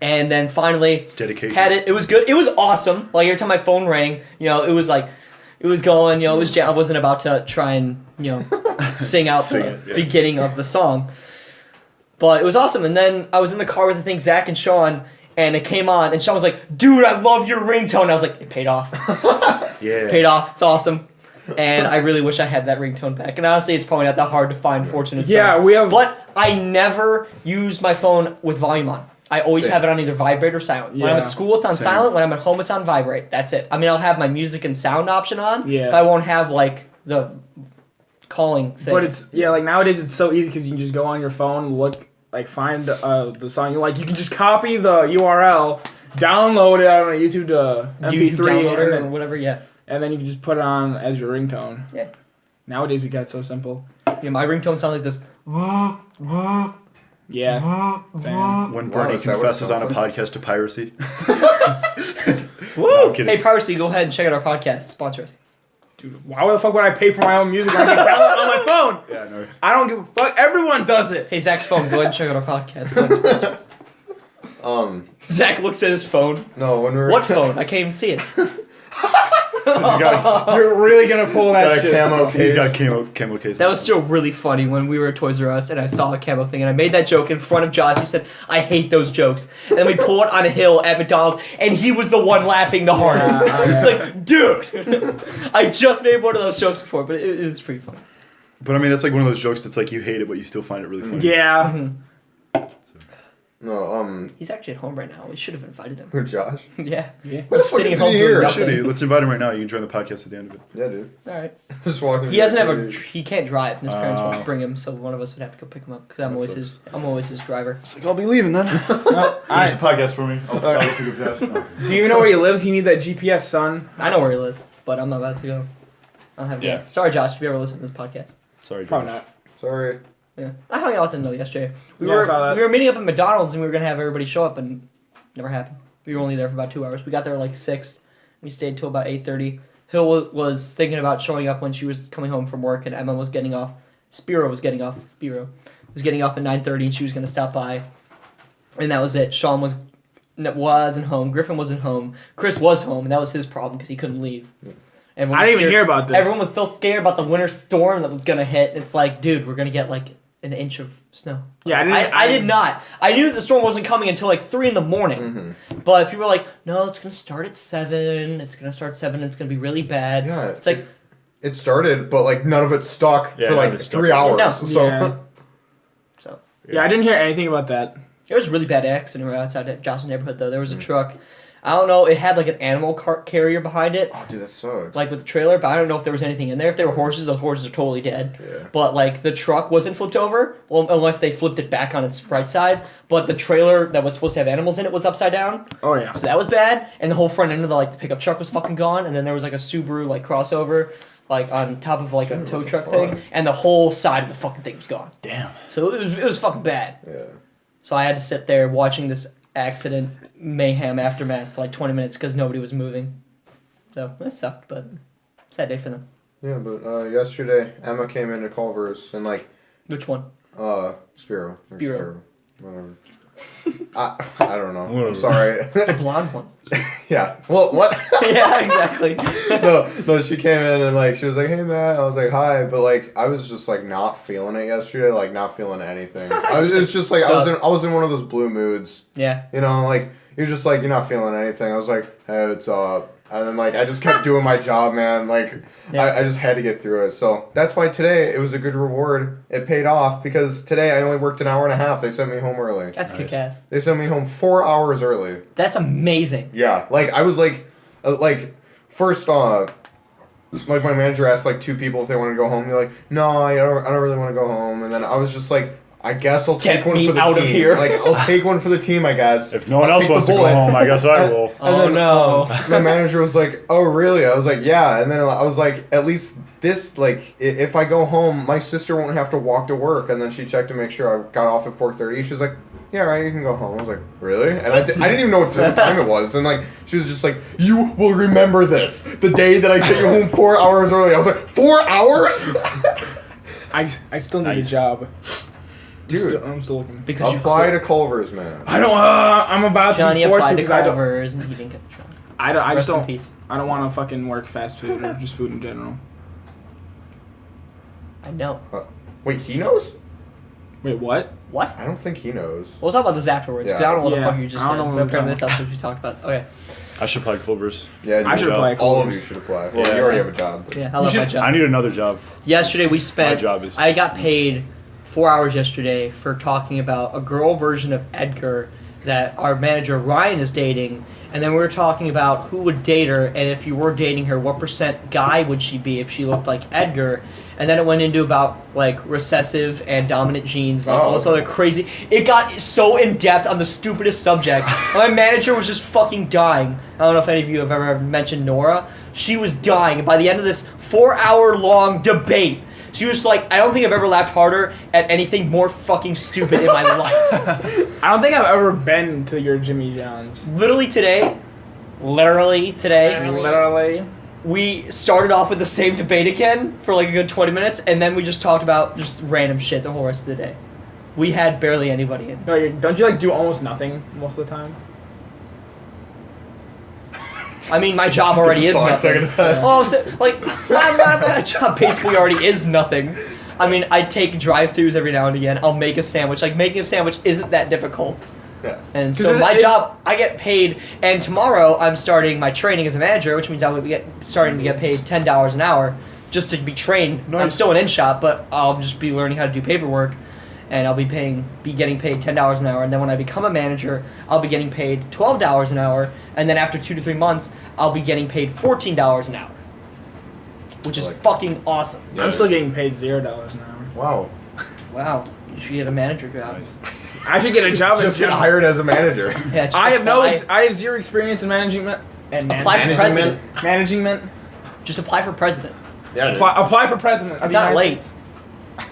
And then finally dedication. had it. It was good. It was awesome. Like every time my phone rang, you know, it was like, it was going, you know, it was I wasn't about to try and, you know, sing out the beginning of the song. But it was awesome. And then I was in the car with, I think, Zach and Sean, and it came on, and Sean was like, dude, I love your ringtone. And I was like, it paid off. Yeah. Paid off. It's awesome. And I really wish I had that ringtone back. And honestly, it's probably not that hard to find Fortunate Son. Yeah, we have. But I never used my phone with volume on. I always Same. have it on either vibrate or silent. When I'm Yeah. at school, it's on Same. silent. When I'm at home, it's on vibrate. That's it. I mean, I'll have my music and sound option on, Yeah. but I won't have like the calling thing. But it's like nowadays it's so easy because you can just go on your phone, look, like find the song you like. You can just copy the URL, download it on YouTube to YouTube MP3, downloader and or then, whatever. Yeah. and then you can just put it on as your ringtone. Yeah. Nowadays we got it so simple. Yeah. My ringtone sounds like this. Yeah. Same. When Wow, Bernie is that what it confesses on a sounds like? podcast to piracy. Woo! No, I'm kidding. Hey, Piracy, go ahead and check out our podcast. Sponsor us. Dude, why the fuck would I pay for my own music when I can download it on my phone? Yeah, no. I don't give a fuck. Everyone does it. Hey, Zach's phone. Go ahead and check out our podcast. Go ahead and sponsor us. Zach looks at his phone. No, when we're What phone? I can't even see it. He's got You're really gonna pull that Got a shit. camo a, he's got a camo case. That was still really funny when we were at Toys R Us and I saw a camo thing and I made that joke in front of Josh. He said, "I hate those jokes." And then we pull it on a hill at McDonald's and he was the one laughing the hardest. Yeah. It's like, dude, I just made one of those jokes before, but it was pretty funny. But I mean, that's like one of those jokes that's like you hate it, but you still find it really funny. Yeah. Mhm. no, He's actually at home right now. We should have invited him. who, Josh? Yeah. Yeah. What the fuck Sitting is at home he doing here? nothing. Should he? Let's invite him right now. You can join the podcast at the end of it. Yeah, dude. All right. Just walking. He doesn't have he can't drive and his parents won't Oh. bring him, so one of us would have to go pick him up because I'm That always his driver. It's like, I'll be leaving then. No, Finish the podcast for me. I'll pick up Josh. No. do you even know where he lives? You need that GPS, son. I know where he lives, but I'm not about to go. I don't have Yeah. gas. Sorry, Josh, if you ever listen to this podcast. Sorry, Josh. Probably not. Sorry. Yeah, I hung out with him though yesterday. Yeah, I saw that. We were meeting up at McDonald's and we were gonna have everybody show up and never happened. We were only there for about 2 hours. We got there at like 6. We stayed till about 8:30. Hill was thinking about showing up when she was coming home from work and Emma was getting off. Spiro was getting off at 9:30 and she was gonna stop by. And that was it. Sean wasn't home. Griffin wasn't home. Chris was home and that was his problem because he couldn't leave. Everyone I was didn't even scared- hear about this. Everyone was still scared about the winter storm that was gonna hit. It's like, dude, we're gonna get like an inch of snow. Yeah, I did not. I knew the storm wasn't coming until like 3 a.m. Mm-hmm. But people were like, no, it's gonna start at 7. It's gonna start at 7. It's gonna be really bad. Yeah. It's like, It started, but like none of it stuck Yeah, for none of like it stuck. 3 hours. No. So Yeah. so Yeah, I didn't hear anything about that. there was a really bad accident right outside of Josh's neighborhood though. There was a truck. I don't know. It had like an animal cart carrier behind it, oh, dude, that sucks. like with the trailer. But I don't know if there was anything in there. If there were horses, the horses are totally dead. yeah. But like the truck wasn't flipped over, well, unless they flipped it back on its right side. But the trailer that was supposed to have animals in it was upside down, Oh yeah. so that was bad. And the whole front end of the pickup truck was fucking gone. And then there was like a Subaru like crossover, like on top of like a tow truck thing, and the whole side of the fucking thing was gone. Damn. So it was fucking bad. Yeah. So I had to sit there watching this accident mayhem aftermath for like 20 minutes because nobody was moving. So it sucked, but sad day for them. Yeah, but yesterday Emma came into Culver's and like Which one? Spiro. Or Spiro. Whatever. I don't know. Whatever. I'm sorry. The blonde one. Yeah. Well, what? Yeah, exactly. no, she came in and like she was like, "Hey Matt," I was like, "Hi," but like I was just like not feeling it yesterday, like not feeling anything. It's just like I was in one of those blue moods, Yeah. you know, like you're just like you're not feeling anything. I was like, "Hey, what's up?" And then like I just kept doing my job, man. Like Yeah. I just had to get through it. So that's why today it was a good reward. It paid off because today I only worked an hour and a half. They sent me home early. That's Nice. kick-ass. They sent me home 4 hours early. That's amazing. Yeah, like I was like first like my manager asked like 2 people if they wanted to go home. They're like, no, I don't really want to go home. And then I was just like, I guess I'll take Get one me for the out team. of here. Like I'll take one for the team, I guess. If no one I'll else take the wants to go bullet. home, I guess I will. And Oh, then, no. my manager was like, "Oh, really?" I was like, "Yeah." And then I was like, "At least this, like, if I go home, my sister won't have to walk to work." And then she checked to make sure I got off at 4:30. She was like, "Yeah, right, you can go home." I was like, "Really?" And I didn't even know what time it was. And like, she was just like, "You will remember this, the day that I sent you home 4 hours early." I was like, 4 hours? I still need Nice. a job. Dude, I'm still looking. Because apply you to Culver's, man. I don't. I'm about Johnny to be forced applied to because I don't. Culver's and he didn't get the job. I just Rest in don't. peace. I don't want to fucking work fast food or just food in general. I know. Wait, he knows? Wait, what? What? I don't think he knows. We'll talk about this afterwards. 'Cause Yeah. I don't know what the Yeah, fuck you just I don't said. know what But we're apparently talking that's what we talked about. Okay. I should apply to Culver's. Yeah, I should job. apply All of Culver's. you should apply. Well, Yeah. you already have a job. but- Yeah, I love my job. I need another job. Yesterday we spent. My job is- I got paid 4 hours yesterday for talking about a girl version of Edgar that our manager Ryan is dating, and then we were talking about who would date her, and if you were dating her, what % guy would she be if she looked like Edgar? And then it went into about like recessive and dominant genes, like all this other crazy. It got so in depth on the stupidest subject. My manager was just fucking dying. I don't know if any of you have ever mentioned Nora. She was dying, and by the end of this 4-hour-long debate, she was like, I don't think I've ever laughed harder at anything more fucking stupid in my life. I don't think I've ever been to your Jimmy John's. Literally today, Literally. we started off with the same debate again for like a good 20 minutes, and then we just talked about just random shit the whole rest of the day. We had barely anybody in. Don't you like do almost nothing most of the time? I mean, my job already is nothing. Well, like, my job basically already is nothing. I mean, I take drive-thrus every now and again. I'll make a sandwich. Like, making a sandwich isn't that difficult. Yeah. And so my job, I get paid, and tomorrow I'm starting my training as a manager, which means I'll be starting to get paid $10 an hour just to be trained. Nice. I'm still an in-shop, but I'll just be learning how to do paperwork, and I'll be getting paid $10 an hour. And then when I become a manager, I'll be getting paid $12 an hour, and then after 2 to 3 months, I'll be getting paid $14 an hour, which is fucking awesome. Yeah. I'm still getting paid $0 an hour. Wow. Wow, you should get a manager job. Nice. I should get a job. Just get hired as a manager. Yeah, just I have apply- I have zero experience in management. And Apply for president. Management. Just apply for president. Yeah. Dude. Apply for president. It's not late.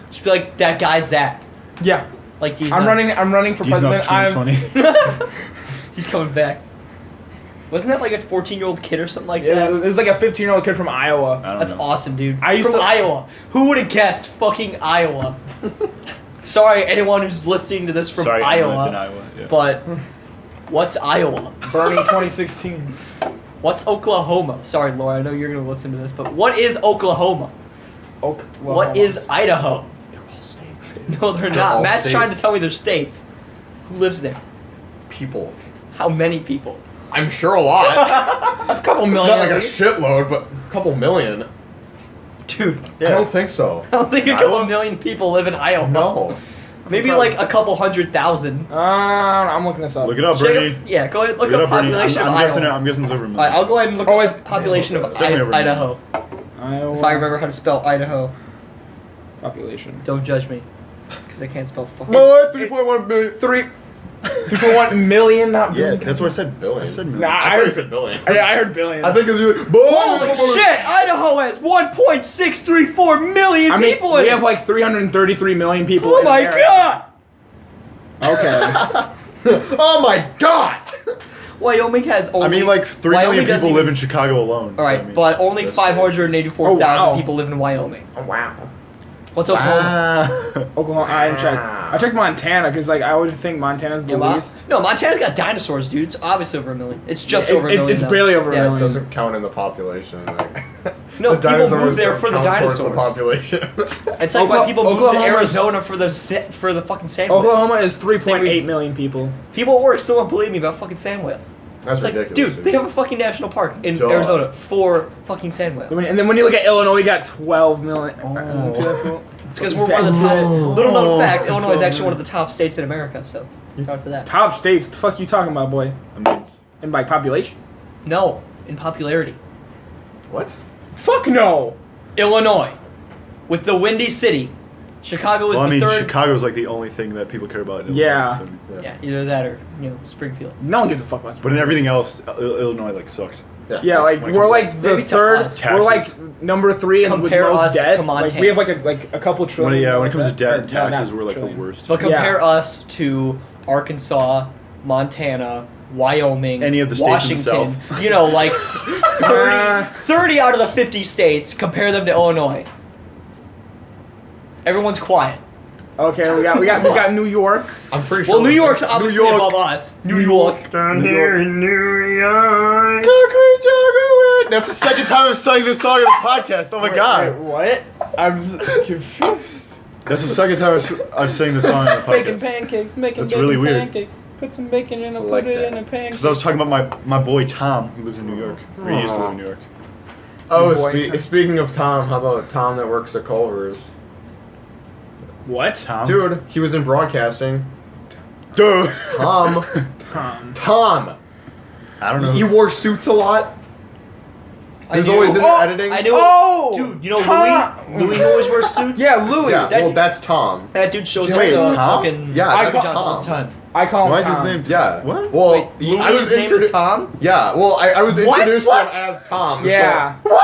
Just be like that guy Zach. Yeah. Like he's I'm nuts. running for He's not president. 2020. He's coming back. Wasn't that like a 14-year-old kid or something like Yeah, that? it was like a 15-year-old kid from Iowa. I don't That's know. awesome, dude. I used From to- Iowa. Who would have guessed fucking Iowa? Sorry, anyone who's listening to this from Sorry, Iowa. it's in Iowa. Yeah. But what's Iowa? Bernie 2016. What's Oklahoma? Sorry, Laura, I know you're gonna listen to this, but what is Oklahoma? What is Idaho? They're all states. No, they're They're not. all Matt's trying to states. tell me they're states. Who lives there? People. How many people? I'm sure a lot. A couple million. Not like a shitload, but a couple million. Dude, I don't think so. I don't think a couple Iowa? million people live in Iowa. No. Maybe like a couple 100,000. I'm looking this up. Look it up, Bernie. Yeah, go ahead. Look Look it up up, Bernie. population I'm of guessing, Iowa. I'm guessing it's over a All million. right, I'll go ahead and look Oh, up the it's- population of It's definitely over a million. Idaho. Iowa. If I remember how to spell Idaho, Population. don't judge me, because I can't spell fucking. What? 3.1 billion. 3.1 million, not Yeah, billion. that's what I said. Billion. I said million. Nah, I I thought you heard said billion. I heard billion. I think it's really. Holy shit! Idaho has 1.634 million I mean, people in we it. have like 333 million people. Oh in my America. god! Okay. Oh my god! Wyoming has only. I mean, like 3 Wyoming million doesn't people live even- in Chicago alone. All right, so, I mean, but only that's 584,000 Oh, wow. people live in Wyoming. Oh wow. What's Oklahoma? Ah. Oklahoma. I didn't check. I checked Montana because like I always think Montana's the Yeah, least. No, Montana's got dinosaurs, dude. It's obviously over a million. It's just over a million. It's though. barely over a Yeah, million. It doesn't count in the population. Like, No, the people dinosaurs move there don't for the count towards dinosaurs. The population. It's like why people move to Oklahoma's- Arizona for the fucking sand whales. Oklahoma is Same 3.8 region. million people. People at work still don't believe me about fucking sand whales. That's It's like, ridiculous. dude, they have a fucking national park in Duh. Arizona for fucking sand whales. And then when you look at Illinois, we got 12 million. Oh. It's because we're one of the top. Little known fact, That's Illinois is so actually one of weird. the top states in America. So, shout out to that. Top states. The fuck you talking about, boy? I mean, And by population? No, in popularity, What? Fuck no. Illinois, with the Windy City. Chicago is well, I the mean, third. Chicago's like the only thing that people care about. In Illinois, Yeah. so- Yeah, either that or Springfield. No one gives a fuck about. But in everything else, Illinois like sucks. Yeah, like when it we're comes like to- the Maybe to third. us. We're like Taxes. number 3 and with Compare most us debt. to Montana. Like we have like a couple When trillion. it, yeah, when it comes to debt Or, and no, not taxes, we're like trillion. the worst. But compare Yeah. us to Arkansas, Montana, Wyoming, Any of the states in the Washington. South. You know, like 30 out of the 50 states, compare them to Illinois. Everyone's quiet. Okay, we got New York. I'm pretty sure. Well, New York's obviously York. above us. New York. Down here in New York. Concrete jungle. That's the second time I've sung this song on the podcast. Oh my god. Wait, what? I'm confused. That's the second time I've sang this song on the Making podcast. pancakes, making That's bacon really weird. pancakes. Put some bacon in and Like put it that. in a pancake. Because I was talking about my boy Tom, who lives in New York. Or he used to live in New York. Oh, Boy, speaking of Tom, how about Tom that works at Culver's? What? Tom? Dude, he was in broadcasting. Dude. Tom. Tom. I don't know. He wore suits a lot. He was knew- always in Oh, editing. I knew. Oh, Dude, you know Tom. Louis? Louis who always wears suits. Yeah, Louis. Yeah, that- well, that's Tom. That dude shows Wait, up to Tom? fucking Yeah, I Papa call- John's all the Tom. time. I call him Why is Tom. his name Tom? Yeah. What? Well, Wait, I was Louis' name is introduced. Tom? Yeah. Well, I was What? introduced What? to him as Tom. Yeah. What?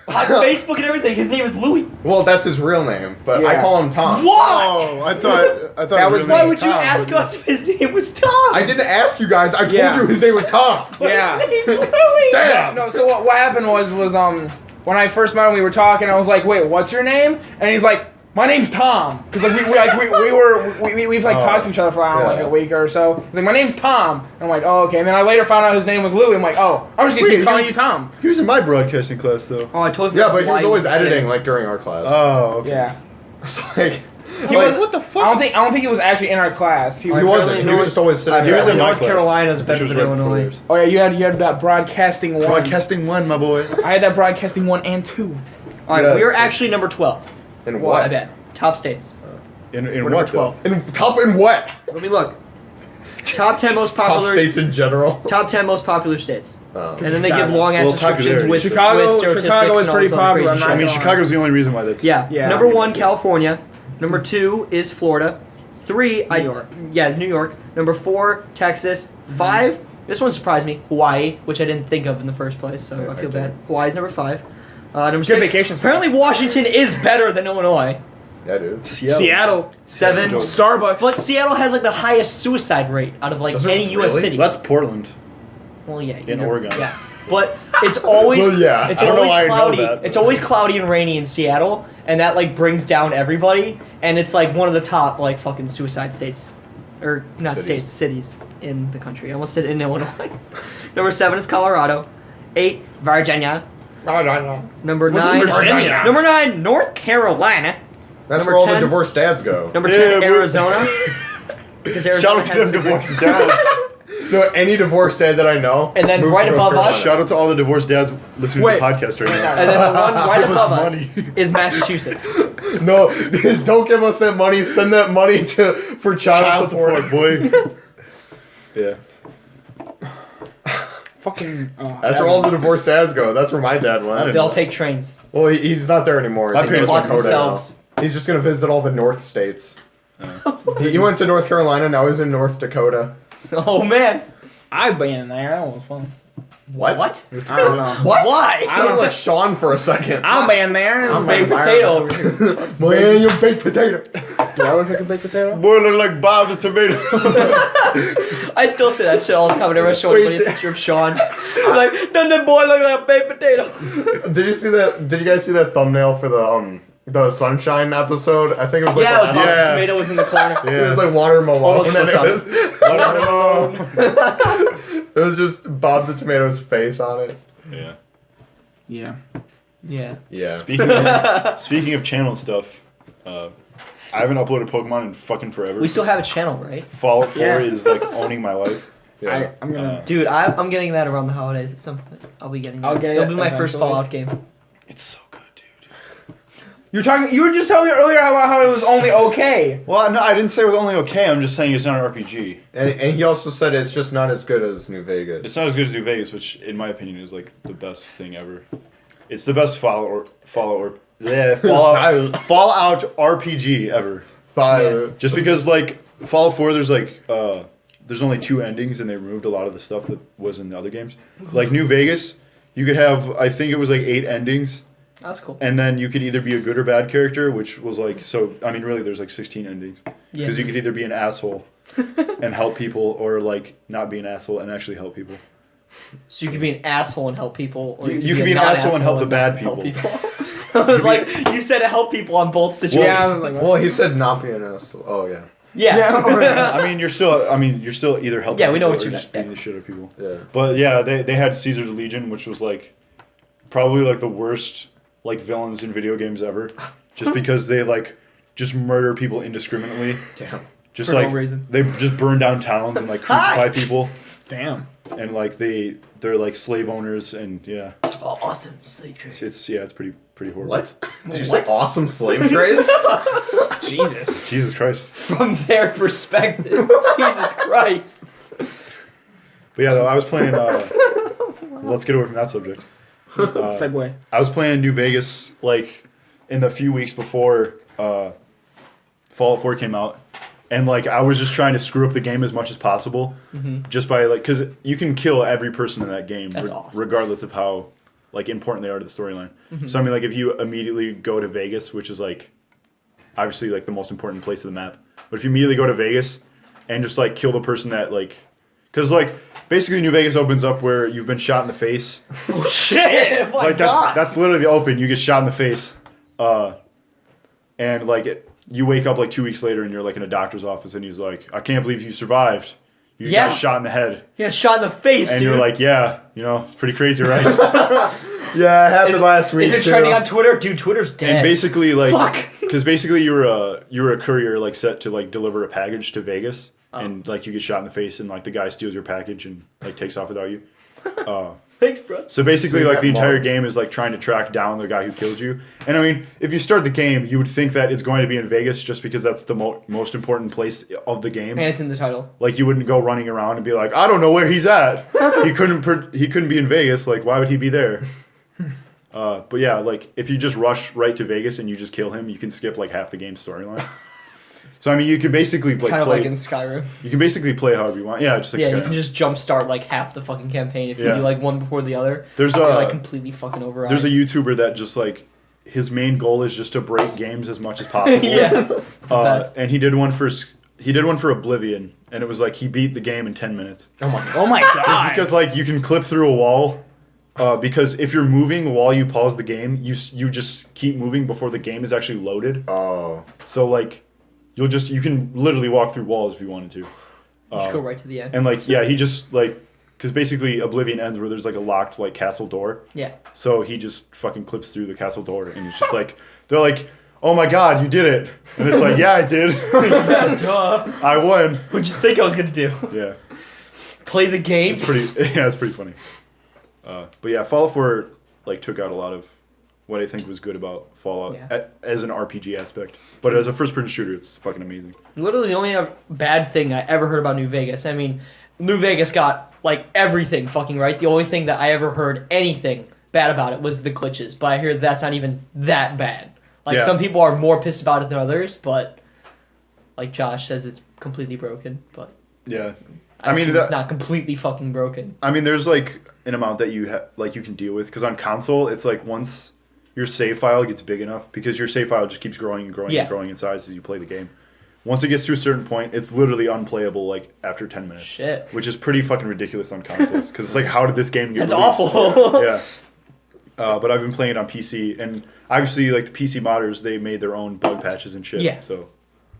On Facebook and everything, his name is Louis. So, well, that's his real name, but I Yeah. call him Tom. What? Oh, I thought That it was was Why name would you Tom, ask but- us if his name was Tom? I didn't ask you guys. I told Yeah. you his name was Tom. But Yeah. His name's Louis. Damn. No, so what happened was when I first met him, we were talking. I was like, "Wait, what's your name?" And he's like, "My name's Tom." Because we've talked to each other for I don't know, like Yeah. a week or so. He's like, "My name's Tom." And I'm like, "Oh, okay." And then I later found out his name was Louis. I'm like, "Oh, I'm just gonna Wait, keep calling he you Tom." He was in my broadcasting class though. Oh, I totally Yeah, forgot but he why was always editing like during our class. Oh, okay. Yeah. It's like He like, was. What the I fuck? don't think he was actually in our class. He he was. wasn't. He was North- just always sitting He there. was in my North class, Carolina's which better was than right before Illinois. yours. Oh yeah, you had that broadcasting 1. Broadcasting 1, my boy. I had that broadcasting 1 and 2. All right, Yeah. we are actually number 12. In My what? bad. Top states. In We're what number though? 12. In top in what? Let me look. Top 10 most Top popular. states in general. Top 10 most popular states. Oh. And then they give Chicago. long ass Well, descriptions with, popularity. with statistics Chicago is and all pretty this other popular, crazy I'm I not shit. mean, Chicago's the only reason why that's. Yeah. Yeah. Number 1, California. Number 2 is Florida. 3, New York. Yeah, it's New York. Number 4, Texas. 5, this one surprised me, Hawaii, which I didn't think of in the first place, so Yeah, I feel I bad. did. Hawaii's number 5. Number Good 6. vacation spot. Apparently, Washington is better than Illinois. Yeah, dude. Seattle. 7. Dope. Starbucks. But Seattle has like the highest suicide rate out of like Does it any U.S. really? city. That's Portland. Well, yeah, In Oregon. Yeah, but it's always Well, yeah. it's I don't know always why I know cloudy. that, but- It's always cloudy and rainy in Seattle, and that like brings down everybody. And it's like one of the top like fucking suicide states, or not Cities. cities in the country. I almost said in Illinois. Number 7 is Colorado. 8, Virginia. No. Number What's 9, Virginia? Number 9, North Carolina. That's Number where all 10. the divorced dads go. Number Yeah, 10, but- Arizona. Because Shout Arizona out to has them the divorced dads. No, any divorced dad that I know. And then moves right to above North us- Carolina. Shout out to all the divorced dads listening Wait. to the podcast right now. And then the one right Give us above us money. is Massachusetts. No, don't give us that money. Send that money for child support. boy. Yeah. Fucking. That's where all the divorced dads go. That's where my dad I went. didn't They all know. take trains. Well, he's not there anymore. My He parents goes to bought Dakota now. themselves. He's just gonna visit all the North states. He went to North Carolina. Now he's in North Dakota. Oh man. I've been in there. That was fun. What? I don't know. What? Why? I sounded like Sean for a second. I'll be in there. I'm Baked Fire. potato over here. Man, you baked potato. Do I look like a baked potato? Boy look like Bob the tomato. I still say that shit all the time whenever I show Wait, anybody a picture of Sean. I'm like, doesn't that boy look like a baked potato? Did you see that? Did you guys see that thumbnail for the Sunshine episode? I think it was like Yeah, the Bob last- the Yeah. tomato was in the corner. It was like Water Malone. Almost And looked it was just Bob the Tomato's face on it. Yeah. Yeah. Yeah. Yeah. Speaking of channel stuff, I haven't uploaded Pokemon in fucking forever. We still have a channel, right? Fallout 4 Yeah. is like owning my life. Yeah. I'm gonna. Dude, I'm getting that around the holidays at some point. I'll be getting I'll that. get It'll it be my first eventually. Fallout game. It's so good, dude. You were just telling me earlier about how it was only okay. Well, no, I didn't say it was only okay. I'm just saying it's not an RPG. And he also said it's just not as good as New Vegas. It's not as good as New Vegas, which, in my opinion, is like the best thing ever. It's the best Fallout RPG ever. Five. Just because like Fallout 4, there's like there's only 2 endings, and they removed a lot of the stuff that was in the other games. Like New Vegas, you could have, I think it was like 8 endings, That's cool. and then you could either be a good or bad character, which was like, so I mean really there's like 16 endings, Yeah. because you could either be an asshole and help people, or like not be an asshole and actually help people. So you could be an asshole and help people, or You could be an asshole and help the bad help people. I was like, you said to help people on both situations. Yeah, I was like, Well, he said not be an asshole. Oh yeah. Yeah. I mean, you're still either helping Yeah, we know people what or you just meant, beating the shit out of people. Yeah. But yeah, they had Caesar the Legion, which was like probably like the worst like villains in video games ever, just because they like just murder people indiscriminately. Damn. Just For no like reason. they just burn down towns and like crucify people, damn. and like they're like slave owners, and yeah, Oh, awesome slave trade. it's pretty horrible. What? Did you say awesome slave trade? Jesus. Jesus Christ. From their perspective, Jesus Christ. But yeah, though, I was playing. Let's get away from that subject. Segue. I was playing New Vegas like in the few weeks before Fallout 4 came out, and like I was just trying to screw up the game as much as possible, just by like because you can kill every person in that game, That's awesome. regardless of how like important they are to the storyline. So I mean, like if you immediately go to Vegas, which is like obviously like the most important place of the map, but if you immediately go to Vegas and just like kill the person that like. Because, like, basically New Vegas opens up where you've been shot in the face. Oh, shit! Oh, my Like, God. that's literally the open. You get shot in the face. And, like, you wake up, like, 2 weeks later and you're, like, in a doctor's office and he's like, I can't believe you survived. You got shot in the head. He got shot in the face, And dude. you're like, yeah, you know, it's pretty crazy, right? Yeah, it happened last week. Is it too. trending on Twitter? Dude, Twitter's dead. And basically, like... Fuck! Because basically you were a courier, like, set to, like, deliver a package to Vegas. And, like, you get shot in the face and, like, the guy steals your package and, like, takes off without you. Thanks, bro. So basically, So like, the that entire long. game is, like, trying to track down the guy who killed you. And, I mean, if you start the game, you would think that it's going to be in Vegas just because that's the most important place of the game. And it's in the title. Like, you wouldn't go running around and be like, I don't know where he's at. He couldn't be in Vegas. Like, why would he be there? But, yeah, like, if you just rush right to Vegas and you just kill him, you can skip, like, half the game's storyline. So I mean, you can basically like, Kind of play. like in Skyrim. You can basically play however you want. Yeah, just like Yeah, Skyrim. you can just jumpstart like half the fucking campaign if you Yeah. do like one before the other. There's It, a- like completely fucking overrides. There's a YouTuber that just like his main goal is just to break games as much as possible. Yeah, it's the best. And he did one for Oblivion, and it was like he beat the game in 10 minutes. Oh my god. Because like you can clip through a wall. Because if you're moving while you pause the game, you just keep moving before the game is actually loaded. Oh. So like you can literally walk through walls if you wanted to. You just go right to the end. And like yeah, he just like because basically Oblivion ends where there's like a locked like castle door. Yeah. So he just fucking clips through the castle door, and it's just like they're like, "Oh my god, you did it!" And it's like, "Yeah, I did. Duh. I won." What'd you think I was gonna do? Yeah, Play the game? it's pretty. Yeah, it's pretty funny. But yeah, Fallout 4 like took out a lot of what I think was good about Fallout as an RPG aspect, but as a first-person shooter, it's fucking amazing. Literally the only bad thing I ever heard about New Vegas. I mean, New Vegas got like everything fucking right. The only thing that I ever heard anything bad about it was the glitches. But I hear that's not even that bad. Like Yeah. some people are more pissed about it than others, but like Josh says it's completely broken. But Yeah, I mean mean, it's that- not completely fucking broken. I mean, there's like an amount that you you can deal with because on console, it's like once your save file gets big enough, because your save file just keeps growing and growing Yeah. and growing in size as you play the game. Once it gets to a certain point, it's literally unplayable like after 10 minutes. Shit. Which is pretty fucking ridiculous on consoles because it's like, how did this game get That's released? awful. Yeah. But I've been playing it on PC, and obviously like the PC modders, they made their own bug patches and shit. Yeah. So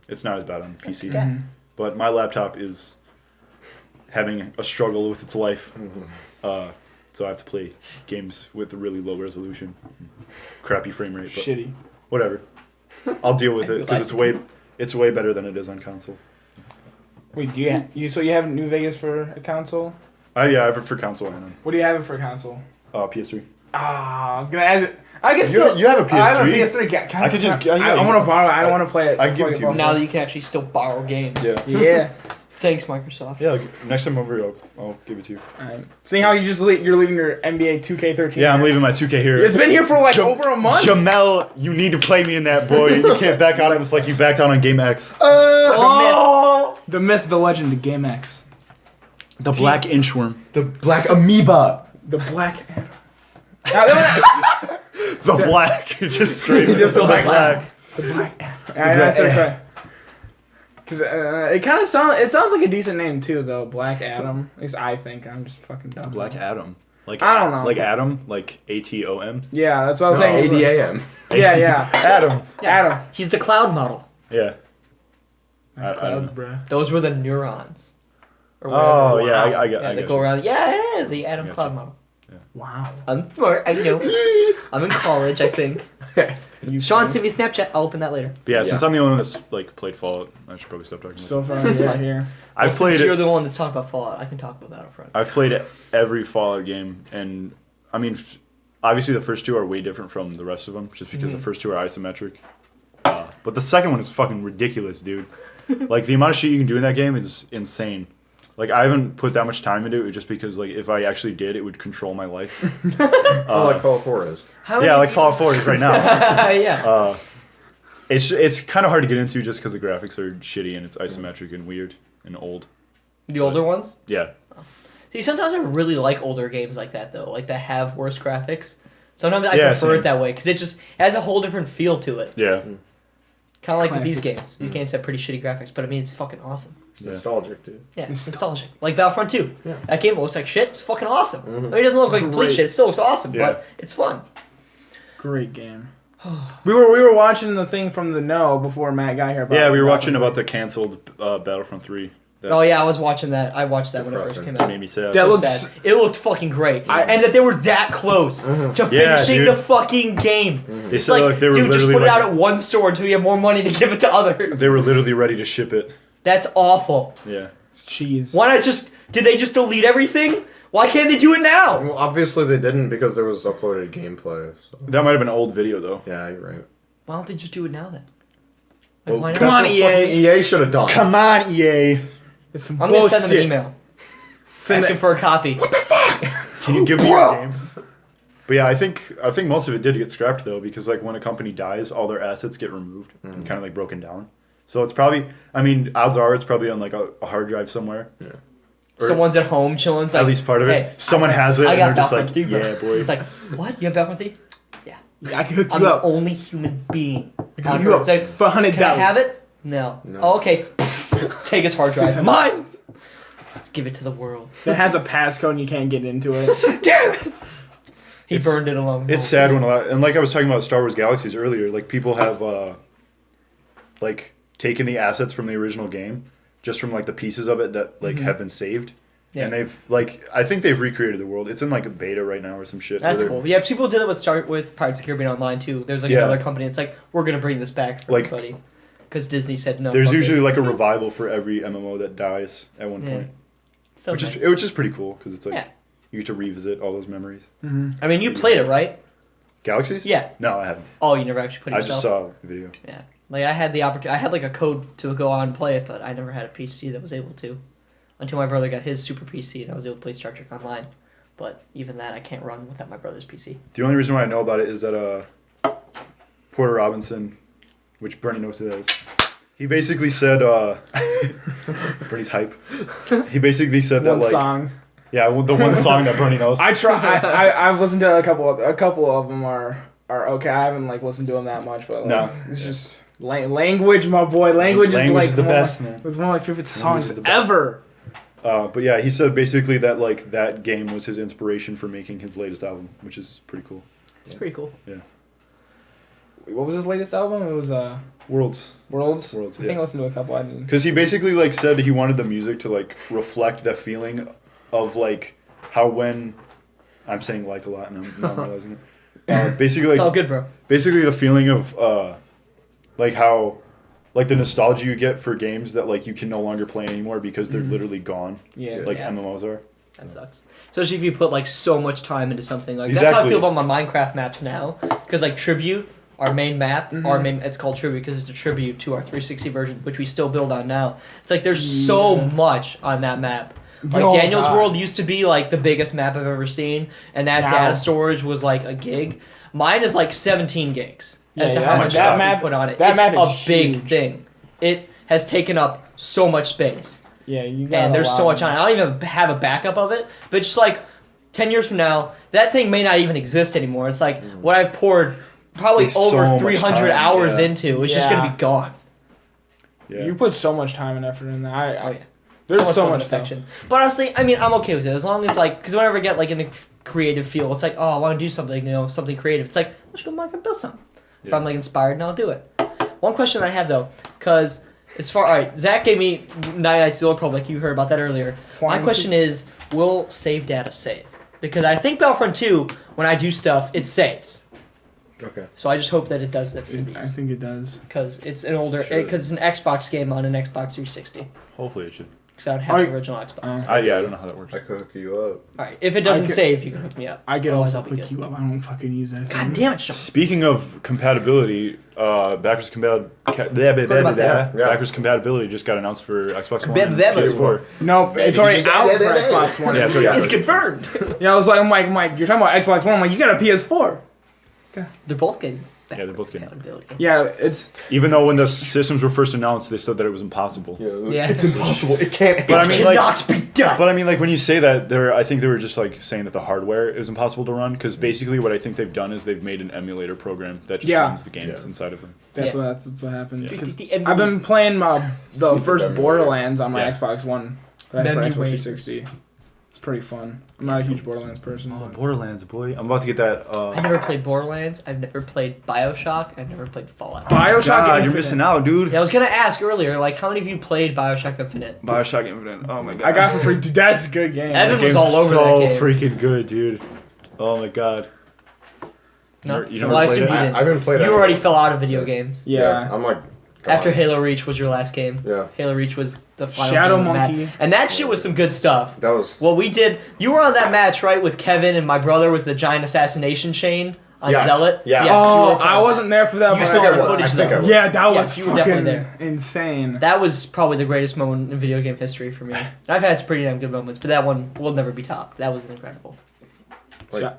it's not as bad on PC. Okay. But my laptop is having a struggle with its life. So I have to play games with a really low resolution, crappy frame rate. But Shitty. whatever. I'll deal with I it because it's way better than it is on console. Wait, do you have New Vegas for a console? Yeah, I have it for console and on What do you have it for a console? PS3. Ah, I was gonna ask it. I guess You have a PS3? I have a PS3. I could just- yeah, I want to borrow it. I don't want to play it. I can give it to you. Now that you can actually still borrow games. Yeah. Yeah. Thanks, Microsoft. Yeah, next time over here, I'll give it to you. Alright. Seeing how you're leaving your NBA 2K13. Yeah, I'm leaving my 2K here. It's been here for like over a month. Jamel, you need to play me in that, boy. You can't back out on us like you backed out on Game X. Oh! The myth, the legend, the Game X. The black inchworm. The black amoeba. The black. The black. Just straight. Just the black. The black. That's okay. Because it kind of sounds like a decent name too, though. Black Adam. At least I think. I'm just fucking dumb. Black Adam. Like I don't know. Like Adam, like ATOM. Yeah, that's what I was saying. It's like- ADAM. Yeah. Adam. Adam. He's the cloud model. Yeah. Nice I clouds, don't bruh. Those were the neurons. Or Oh whatever. yeah, Wow. I get. Yeah, I they get go you. around. Yeah, the Adam Gotcha. Cloud model. Wow. I'm smart. I know. I'm in college, I think. Sean, send me a Snapchat. I'll open that later. But yeah, since Yeah. I'm the only one that's like played Fallout, I should probably stop talking about So it. far, It's yeah, fine. here. I've played Since you're it. the one that's talking about Fallout, I can talk about that up front. I've played every Fallout game, and I mean, obviously the first two are way different from the rest of them, just because the first two are isometric. But the second one is fucking ridiculous, dude. Like the amount of shit you can do in that game is insane. Like I haven't put that much time into it just because like if I actually did, it would control my life. Like Fallout 4 is. Yeah, like Fallout 4 is right now. Yeah. It's kind of hard to get into just because the graphics are shitty and it's isometric and weird and old. The older ones? Yeah. See, sometimes I really like older games like that, though. Like, that have worse graphics. Sometimes I Yeah, prefer same. it that way, because it just has a whole different feel to it. Yeah. Kind of like with these Classics. games. These games have pretty shitty graphics, but I mean, it's fucking awesome. It's nostalgic, dude. Yeah, it's nostalgic. Like Battlefront 2. Yeah. That game looks like shit. It's fucking awesome. I mean, it doesn't look like complete great. shit. It still looks awesome, Yeah. but it's fun. Great game. We were watching the thing from the No before Matt got here. Yeah, we were watching about the canceled Battlefront 3. That Oh yeah, I was watching that. I watched that when it first Depressing. came out. made me sad. That So looks- sad. It looked fucking great, I- and that they were that close to Yeah, finishing dude. the fucking game. They It's said like, like they were dude, just literally put it like, out at one store until you have more money to give it to others. they were literally ready to ship it. That's awful. Yeah. It's cheese. Why not just? Did they just delete everything? Why can't they do it now? Well, obviously they didn't because there was uploaded gameplay. So. That might have been an old video though. Yeah, you're right. Why don't they just do it now then? Like, Well, why not? come on, That's EA. what fucking EA should have done. Come on, EA. It's some I'm gonna bullshit. send them an email Send asking it. for a copy. Can you give me your game? But yeah, I think most of it did get scrapped though, because like when a company dies, all their assets get removed and kind of like broken down. So it's probably, I mean, odds are it's probably on like a hard drive somewhere. Yeah. Or Someone's at home chilling. It's at like, least part of hey, it. Someone has it, I and got they're just like, Battlefront 3, bro. yeah, boy. It's like, what? You have Battlefront 3? Yeah, I can hook I'm you the up. only human being. I can on hook you Earth. up It's like, for $100. can I have it? No. No. Oh, okay. Take his hard drive. $600. Mine. Give it to the world. It has a passcode and you can't get into it. Damn it. He It's- burned it alone. It's sad when a lot, and like I was talking about Star Wars Galaxies earlier, like people have like taken the assets from the original game, just from like the pieces of it that like have been saved, Yeah. and they've like I think they've recreated the world. It's in like a beta right now or some shit. That's where cool. Yeah, people did it with Pirates of the Caribbean Online too. There's like Yeah. another company. It's like we're gonna bring this back for Like- everybody because Disney said no. There's fuck usually it. like a revival for every MMO that dies at one Yeah. point, So which nice. is pretty cool because it's like Yeah. you get to revisit all those memories. I mean, you played it, right? Galaxies? Yeah. No, I haven't. Oh, you never actually put it I yourself. just saw the video. Yeah. Like I had the opportunity. I had like a code to go on and play it, but I never had a PC that was able to. Until my brother got his super PC and I was able to play Star Trek Online. But even that I can't run without my brother's PC. The only reason why I know about it is that Porter Robinson, which Bernie knows who that is, he basically said Bernie's hype. He basically said that One like song. yeah, the one song that Bernie knows. I try. I've listened to a couple of them are okay. I haven't like listened to them that much, but like, No. it's just language, my boy. Language is like the best, man. It's one of my favorite Language songs is the best. ever. But yeah, he said basically that like that game was his inspiration for making his latest album, which is pretty cool. It's pretty cool. What was his latest album? It was Worlds, Worlds. Worlds, I think yeah. I listened to a couple. I didn't. Because he basically like said he wanted the music to like reflect that feeling of like how when I'm saying like a lot and I'm not realizing it. Basically It's all like good, bro. basically the feeling of like how like the nostalgia you get for games that like you can no longer play anymore because they're literally gone, Yeah. like Yeah. MMOs are. That sucks. Especially if you put like so much time into something. Like that's how I Exactly. feel about my Minecraft maps now. Because like Tribute, our main map, it's called Tribute because it's a tribute to our 360 version, which we still build on now. It's like there's so much on that map. Like Oh, Daniel's God. World used to be like the biggest map I've ever seen, and that Now- data storage was like a gig. Mine is like 17 gigs as Yeah, to yeah, how much that stuff map- we put on it. that It's map a is big huge. thing. It has taken up so much space. Yeah, you got And a there's lot so much of- on it. I don't even have a backup of it. But just like 10 years from now, that thing may not even exist anymore. It's like what I've poured probably It's so over much 300 time, hours yeah. into. It's just going to Yeah. be gone. Yeah. You put so much time and effort in that. Oh, yeah. There's so love much and stuff. affection. But honestly, I mean, I'm okay with it. As long as, like, because whenever I get, like, in the creative field, it's like, oh, I want to do something, something creative. It's like, let's go back and build something. If Yeah. I'm, like, inspired, and I'll do it. One question that I have, though, because all right, Zach gave me 99 Nights of the Old Republic. You heard about that earlier. My question is, will save data save? Because I think Battlefront 2, when I do stuff, it saves. Okay. So I just hope that it does that for I these. think it does. Because it's an older, Sure. because it's an Xbox game on an Xbox 360. Hopefully it should. because I don't have the original Xbox. I don't know how that works. I could hook you up. All right, if it doesn't save, you can hook me up. I could Otherwise, also I'll be hook good. you up. I don't fucking use that. God damn it, Sean. Speaking of compatibility, backwards compatibility just got announced for Xbox One and PS4. No, it's already out for Xbox One. Yeah, it's already out. It's confirmed. Yeah, I was like, I'm like, you're talking about Xbox One. I'm like, you got a PS4. They're both getting. Yeah, they're both getting. Compatibility. Yeah, it's. Even though when the systems were first announced, they said that it was impossible. Yeah. It's impossible. It can't. But I mean, like, cannot be done. But I mean, like when you say that, I think they were just like saying that the hardware is impossible to run because basically what I think they've done is they've made an emulator program that just runs the games inside of them. That's what happened. Yeah. Because The I've been playing the first emulator. Borderlands on my Yeah. Xbox One. Right, for Then you Xbox wait. 360. It's pretty fun. I'm not a huge Borderlands person. Oh, but- Borderlands, boy! I'm about to get that. I never played Borderlands. I've never played Bioshock. I've never played Fallout. Bioshock God, Infinite. you're missing out, dude. Yeah, I was gonna ask earlier, like, how many of you played Bioshock Infinite? Bioshock Infinite. Oh my god. I got for free. Dude, that's a good game. Evan That was game's all over so that game. freaking good, dude. Oh my god. No, You so never I played assume it? you I didn't. haven't played it. You already fell out of video games. Yeah. I'm like. After gone. Halo Reach was your last game. Yeah. Halo Reach was the final Shadow game of that. Monkey. And that shit was some good stuff. That was. What we did, you were on that match, right, with Kevin and my brother with the giant assassination chain on Yes. Zealot? Yeah. Yes, you Oh, were part I of wasn't there for that. You but still I got got the footage, I think though. I was. Yeah, that Yes, was you were definitely fucking there. insane. That was probably the greatest moment in video game history for me. And I've had some pretty damn good moments, but that one will never be topped. That was incredible. Like, Sha-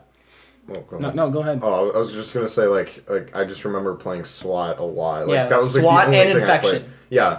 oh, go no, ahead. no, go ahead. Oh, I was just gonna say like I just remember playing SWAT a lot. Like Yeah, that was like, SWAT the only and thing I Infection. played. Yeah.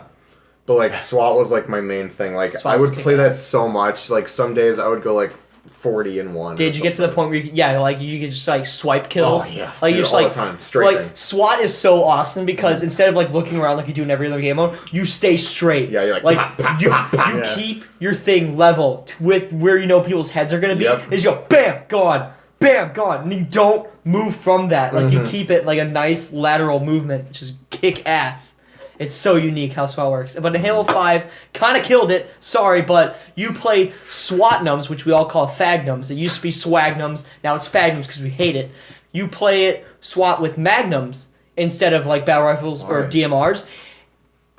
But like SWAT was like my main thing. Like SWAT I was would play that kick-ass. so much. Like some days I would go like 40 in one. Did you get to the point where you could, like you could just like swipe kills? Oh, yeah. Like Dude, you just all like the time. Straight like thing. SWAT is so awesome because instead of like looking around like you do in every other game mode, you stay straight. Yeah, you're like, pop, pop, you pop, pop. you Yeah. keep your thing level with where you know people's heads are gonna be. Yep. And you just go bam, gone, bam, gone, and you don't move from that. Like you keep it like a nice lateral movement, which is kick ass. It's so unique how SWAT works. But in Halo 5, kind of killed it. Sorry, but you play SWATnums, which we all call fagnums. It used to be swagnums. Now it's fagnums because we hate it. You play it SWAT with magnums instead of like battle rifles or Why? DMRs.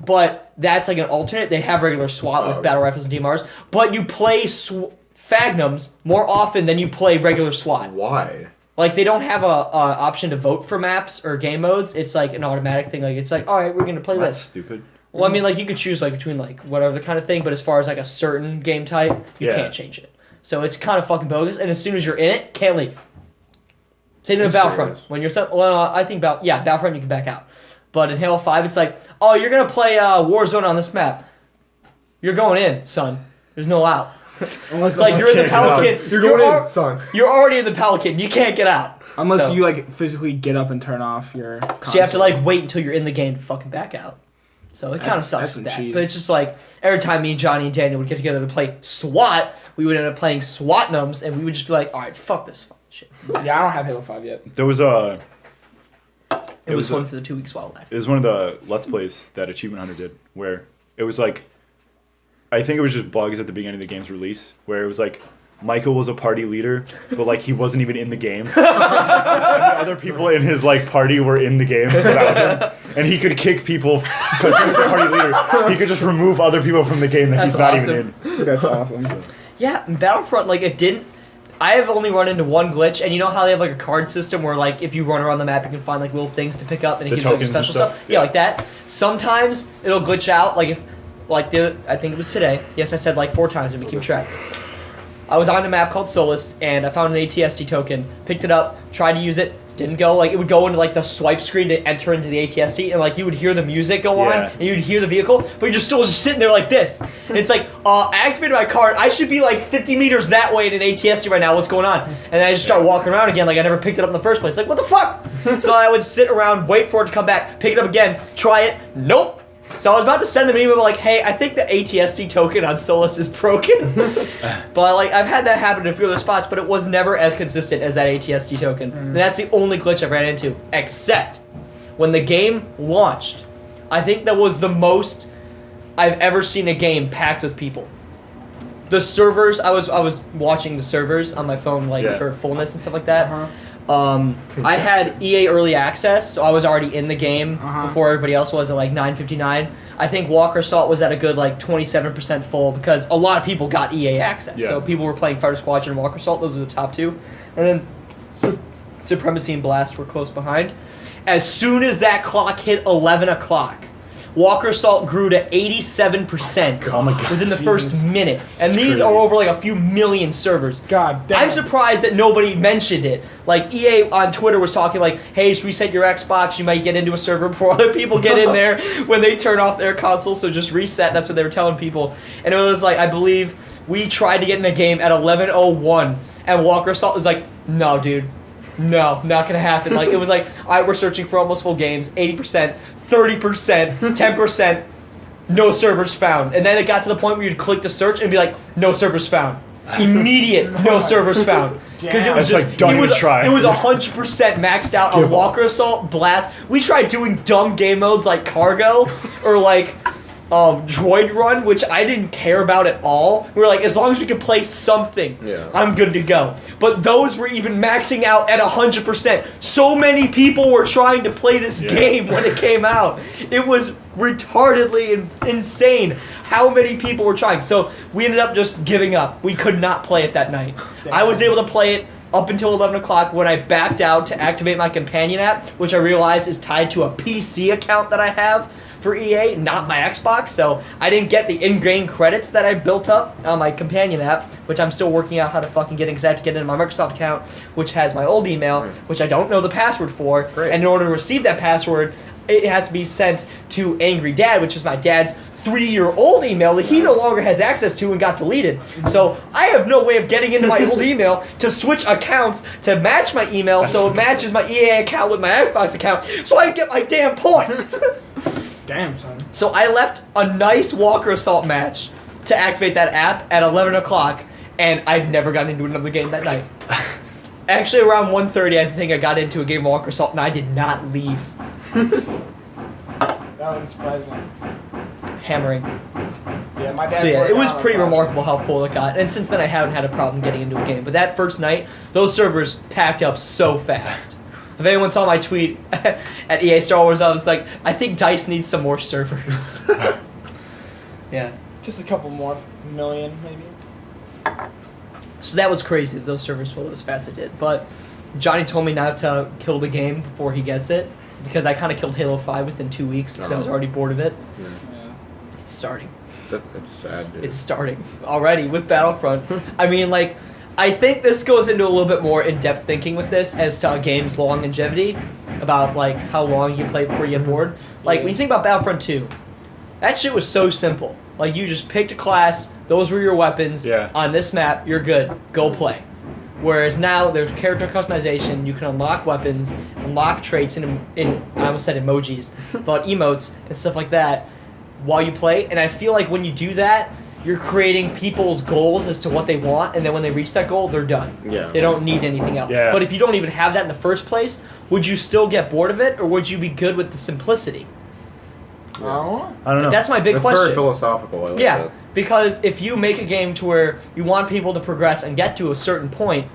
But that's like an alternate. They have regular SWAT with okay. battle rifles and DMRs. But you play fagnums more often than you play regular SWAT. Why? Like, they don't have a option to vote for maps or game modes. It's like an automatic thing. Like, it's like, all right, we're going to play That's this. stupid. Well, I mean, like, you could choose, like, between, like, whatever kind of thing. But as far as, like, a certain game type, you Yeah. can't change it. So it's kind of fucking bogus. And as soon as you're in it, can't leave. Same thing with Are you Battlefront. serious? When you're... I think Battlefront, you can back out. But in Halo 5, it's like, oh, you're going to play Warzone on this map. You're going in, son. There's no out. It's like you're in the Can't get out. Pelican. You're going in, son. You're already in the Pelican. You can't get out. Unless So- you like physically get up and turn off your. So you have to like wait until you're in the game to fucking back out. So it kind of That's sucks some with that. cheese. But it's just like every time me and Johnny and Daniel would get together to play SWAT, we would end up playing SWATnums, and we would just be like, all right, fuck this fucking shit. Yeah, I don't have Halo 5 yet. There was a. It was was fun a- for the 2 weeks while it It lasted. was one of the Let's Plays that Achievement Hunter did, where it was like, I think it was just bugs at the beginning of the game's release, where it was like, Michael was a party leader, but like he wasn't even in the game. And the other people in his like party were in the game without him, and he could kick people because he was the party leader. He could just remove other people from the game that That's he's not awesome. even in. That's awesome. Yeah, in Battlefront, like it didn't. I have only run into one glitch, and you know how they have like a card system where like if you run around the map, you can find like little things to pick up, and it The gives you like tokens and special stuff? Yeah, like that. Sometimes it'll glitch out, like if like I think it was today. Yes, I said like 4 times, and we keep track. I was on a map called Solus, and I found an ATST token, picked it up, tried to use it, didn't go. Like, it would go into, like, the swipe screen to enter into the ATST, and, like, you would hear the music go on, Yeah. and you'd hear the vehicle, but you're just still just sitting there like this. And it's like, I activated my card, I should be, like, 50 meters that way in an ATST right now, what's going on? And then I just start walking around again, like I never picked it up in the first place. Like, what the fuck? So I would sit around, wait for it to come back, pick it up again, try it, nope. So I was about to send them an email like, hey, I think the ATST token on Solus is broken. But like I've had that happen in a few other spots, but it was never as consistent as that ATST token. And that's the only glitch I've ran into, except when the game launched. I think that was the most I've ever seen a game packed with people. The servers, I was watching the servers on my phone like Yeah. for fullness and stuff like that. I had EA Early Access, so I was already in the game Uh-huh. before everybody else was at like 9:59. I think Walker Assault was at a good like 27% full because a lot of people got EA Access. Yeah. So people were playing Fighter Squadron and Walker Assault. Those were the top two. And then Supremacy and Blast were close behind. As soon as that clock hit 11 o'clock, Walker Assault grew to 87% Oh my God, within the first Jesus. minute. And That's these crazy. are over like a few million servers. God damn. I'm surprised that nobody mentioned it. Like EA on Twitter was talking like, "Hey, just reset your Xbox. You might get into a server before other people get in there when they turn off their console. So just reset." That's what they were telling people. And it was like, I believe we tried to get in a game at 11:01, and Walker Assault was like, "No, dude. No, not gonna happen." Like it was like, all right, we're searching for almost full games, 80%, 30%, 10%, no servers found. And then it got to the point where you'd click the search and be like, no servers found. Immediate no servers found. Because it was That's just like, don't it even was, try. It was 100% maxed out on Give up. Walker Assault, Blast. We tried doing dumb game modes like Cargo or like Droid Run, which I didn't care about at all. We were like, as long as we can play something, Yeah. I'm good to go. But those were even maxing out at 100%. So many people were trying to play this Yeah. game when it came out. It was retardedly insane how many people were trying. So we ended up just giving up. We could not play it that night. I was able to play it up until 11 o'clock when I backed out to activate my companion app, which I realized is tied to a PC account that I have for EA, not my Xbox, so I didn't get the in-game credits that I built up on my companion app, which I'm still working out how to fucking get, because I have to get into my Microsoft account, which has my old email, which I don't know the password for, Great. and in order to receive that password, it has to be sent to Angry Dad, which is my dad's 3-year-old email that he no longer has access to and got deleted. So I have no way of getting into my old email to switch accounts to match my email so it matches my EA account with my Xbox account so I can get my damn points. Damn, son. So I left a nice Walker Assault match to activate that app at 11 o'clock, and I'd never gotten into another game that night. Actually, around 1:30, I think I got into a game of Walker Assault, and I did not leave. That wouldn't surprise me. Hammering. Yeah, my dad's So yeah, it working was on pretty project. remarkable how full it got. And since then, I haven't had a problem getting into a game. But that first night, those servers packed up so fast. If anyone saw my tweet at EA Star Wars, I was like, I think DICE needs some more servers. Yeah. Just a couple more million, maybe. So that was crazy that those servers filled as fast as it did. But Johnny told me not to kill the game before he gets it, because I kind of killed Halo 5 within 2 weeks because I was already bored of it. Yeah. It's starting. That's sad, dude. It's starting already with Battlefront. I mean, like, I think this goes into a little bit more in-depth thinking with this as to a game's longevity, about, like, how long you play before you get bored. Like, when you think about Battlefront 2, that shit was so simple. Like, you just picked a class, those were your weapons. Yeah. On this map, you're good. Go play. Whereas now, there's character customization, you can unlock weapons, unlock traits in I almost said emojis, but emotes and stuff like that while you play. And I feel like when you do that, you're creating people's goals as to what they want, and then when they reach that goal, they're done. Yeah. They don't need anything else. Yeah. But if you don't even have that in the first place, would you still get bored of it, or would you be good with the simplicity? Oh. I don't know. That's my big That's question. very philosophical. I like Yeah, that. because if you make a game to where you want people to progress and get to a certain point,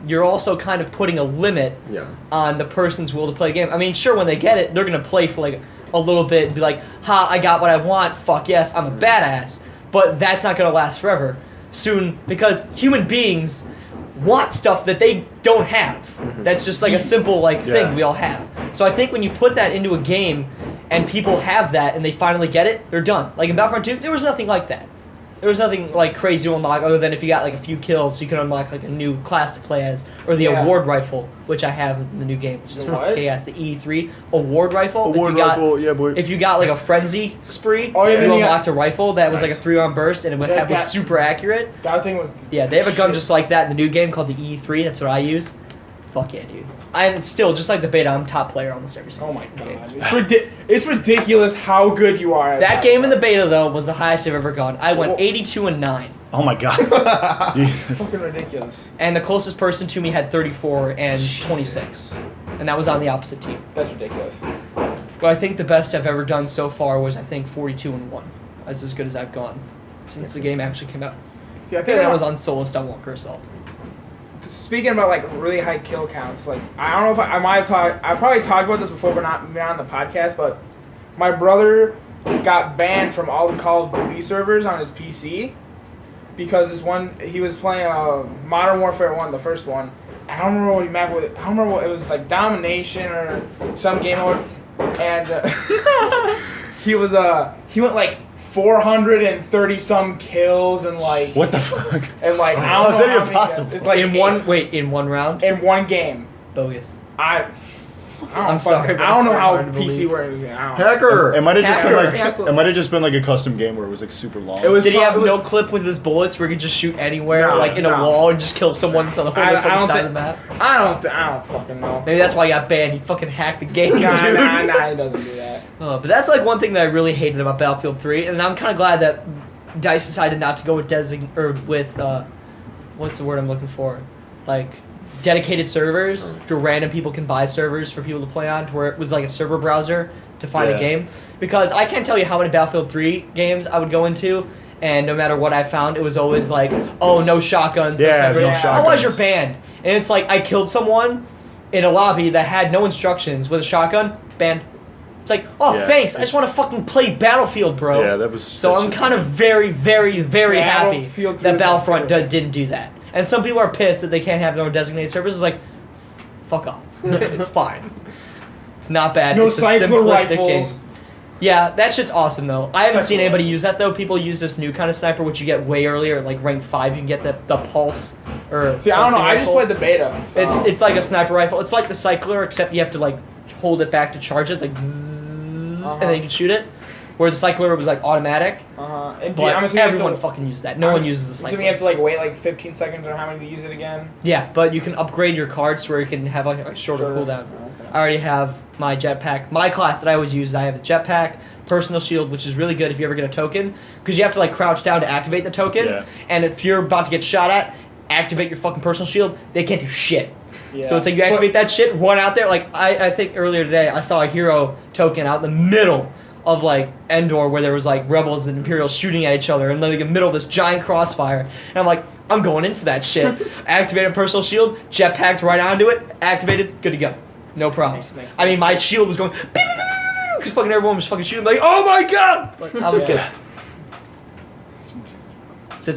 you're also kind of putting a limit Yeah. on the person's will to play the game. I mean, sure, when they get it, they're going to play for like a little bit and be like, ha, I got what I want, fuck yes, I'm a badass. But that's not going to last forever. Soon, because human beings want stuff that they don't have. That's just like a simple like Yeah. thing we all have. So I think when you put that into a game and people have that and they finally get it, they're done. Like in Battlefront 2, there was nothing like that. There was nothing like crazy to unlock other than if you got like a few kills, you can unlock like a new class to play as, or the Yeah. award rifle, which I have in the new game, which is The what? KS, the E3 award rifle. Award if you got, rifle, yeah, boy. If you got like a frenzy spree, Oh, yeah, then you you got- unlocked a rifle that was like a Nice. 3-round burst and it would That have was got- super accurate. That thing was. Yeah, they have a gun shit. just like that in the new game called the E3. That's what I use. Fuck yeah, dude. And still, just like the beta, I'm top player almost every single Oh my game. god. It's ridiculous how good you are at That game in the beta though was the highest I've ever gone. I went Well- 82-9. Oh my god. Jesus. Fucking ridiculous. And the closest person to me had 34 and 26. And that was on the opposite team. That's ridiculous. But I think the best I've ever done so far was, I think, 42-1. That's as good as I've gone since the game actually came out. See, I I think think that was on soloist on Walker Assault. speaking about like really high kill counts, like I don't know if I might have talked. I probably talked about this before, but not on the podcast. But my brother got banned from all the Call of Duty servers on his PC because he was playing Modern Warfare 1, the first one. I don't remember what he map with. I don't remember what it was, like Domination or some game mode, and he went like 430 some kills and like What the fuck? and like I How don't is know that how even many possible? kills. It's like in one round? in one game. Bogus. I'm sorry, but I don't it's know very how hard to PC believe. works. I don't know. Hacker. It might have just been like Hacker. it might have just been like a custom game where it was like super long. It was Did he have it was- no clip with his bullets where he could just shoot anywhere, No, like in a no. wall and just kill someone on the whole I fucking don't side of think- the map? I don't fucking know. Maybe that's why he got banned. He fucking hacked the game, Nah, dude. he doesn't do that. But that's like one thing that I really hated about Battlefield 3, and I'm kind of glad that DICE decided not to go with what's the word I'm looking for? Like dedicated servers where random people can buy servers for people to play on, to where it was like a server browser to find a game. Because I can't tell you how many Battlefield 3 games I would go into, and no matter what I found, it was always like, oh, no shotguns, Yeah, snipers. no shotguns. Otherwise you're banned. And it's like I killed someone in a lobby that had no instructions with a shotgun, banned. It's like, oh, Yeah. thanks. I just want to fucking play Battlefield, bro. Yeah, that was. So that's I'm just- kind of very, very, very happy Battlefield 3 that was Battlefront my favorite. didn't do that. And some people are pissed that they can't have their own designated servers. It's like, fuck off. It's fine. It's not bad. No it's a cycler simplistic rifles. game. Yeah, that shit's awesome though. I haven't seen Cycler anybody use that though. People use this new kind of sniper, which you get way earlier, like rank 5. You can get the pulse or. See, I don't know. pulsing I just rifle. played the beta. So. It's like a sniper rifle. It's like the cycler, except you have to like hold it back to charge it, like, and then you can shoot it. Whereas the cycler was like automatic. And But I'm assuming everyone you have to, fucking uses that. No one uses the assuming cycler. you have to like wait like 15 seconds or how many to use it again. Yeah, but you can upgrade your cards to where you can have like a shorter cooldown. Okay. I already have my jetpack. My class that I always use, I have the jetpack, personal shield, which is really good if you ever get a token, because you have to like crouch down to activate the token. Yeah. And if you're about to get shot at, activate your fucking personal shield. They can't do shit. Yeah. So it's like you activate that shit, run out there. Like I think earlier today I saw a hero token out in the middle of like Endor where there was like rebels and Imperials shooting at each other and like in the middle of this giant crossfire. And I'm like, I'm going in for that shit. Activated personal shield, jetpacked right onto it, activated, good to go. No problems. Nice, I mean, my nice. shield was going because fucking everyone was fucking shooting. Like, oh my god! Like, that was good. It's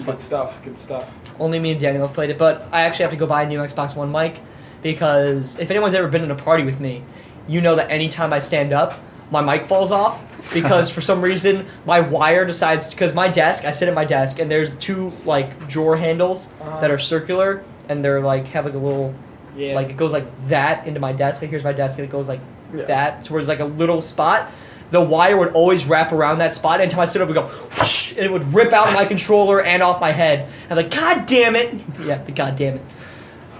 fun. Good stuff. Good stuff. Only me and Daniel have played it, but I actually have to go buy a new Xbox One mic because if anyone's ever been in a party with me, you know that anytime I stand up, my mic falls off because for some reason my wire decides, because my desk, I sit at my desk and there's two like drawer handles that are circular and they're like have like a little Yeah. like it goes like that into my desk. Like here's my desk and it goes like Yeah. that. So there's like a little spot. The wire would always wrap around that spot. Anytime I stood up, it would go whoosh, and it would rip out my controller and off my head. I'm like, God damn it! Yeah, the God damn it.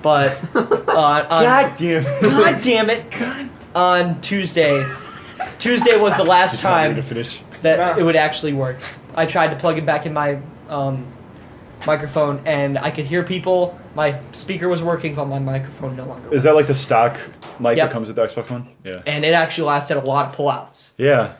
But God damn it. God damn it! On Tuesday was the last Did you want me time to finish? that it would actually work. I tried to plug it back in my microphone, and I could hear people. My speaker was working, but my microphone no longer. Is that like the stock mic Yep. that comes with the Xbox One? Yeah. And it actually lasted a lot of pullouts. Yeah.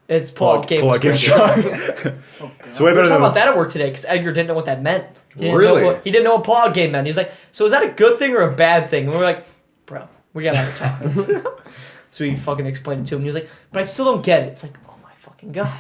Its pullout game was Pull-out game great. strong. So way We were better talking than about that at work today because Edgar didn't know what that meant. Really? He didn't know what pullout game meant. He was like, so is that a good thing or a bad thing? And we were like, bro, we gotta have a talk. So we fucking explained it to him. He was like, but I still don't get it. It's like, oh my fucking god.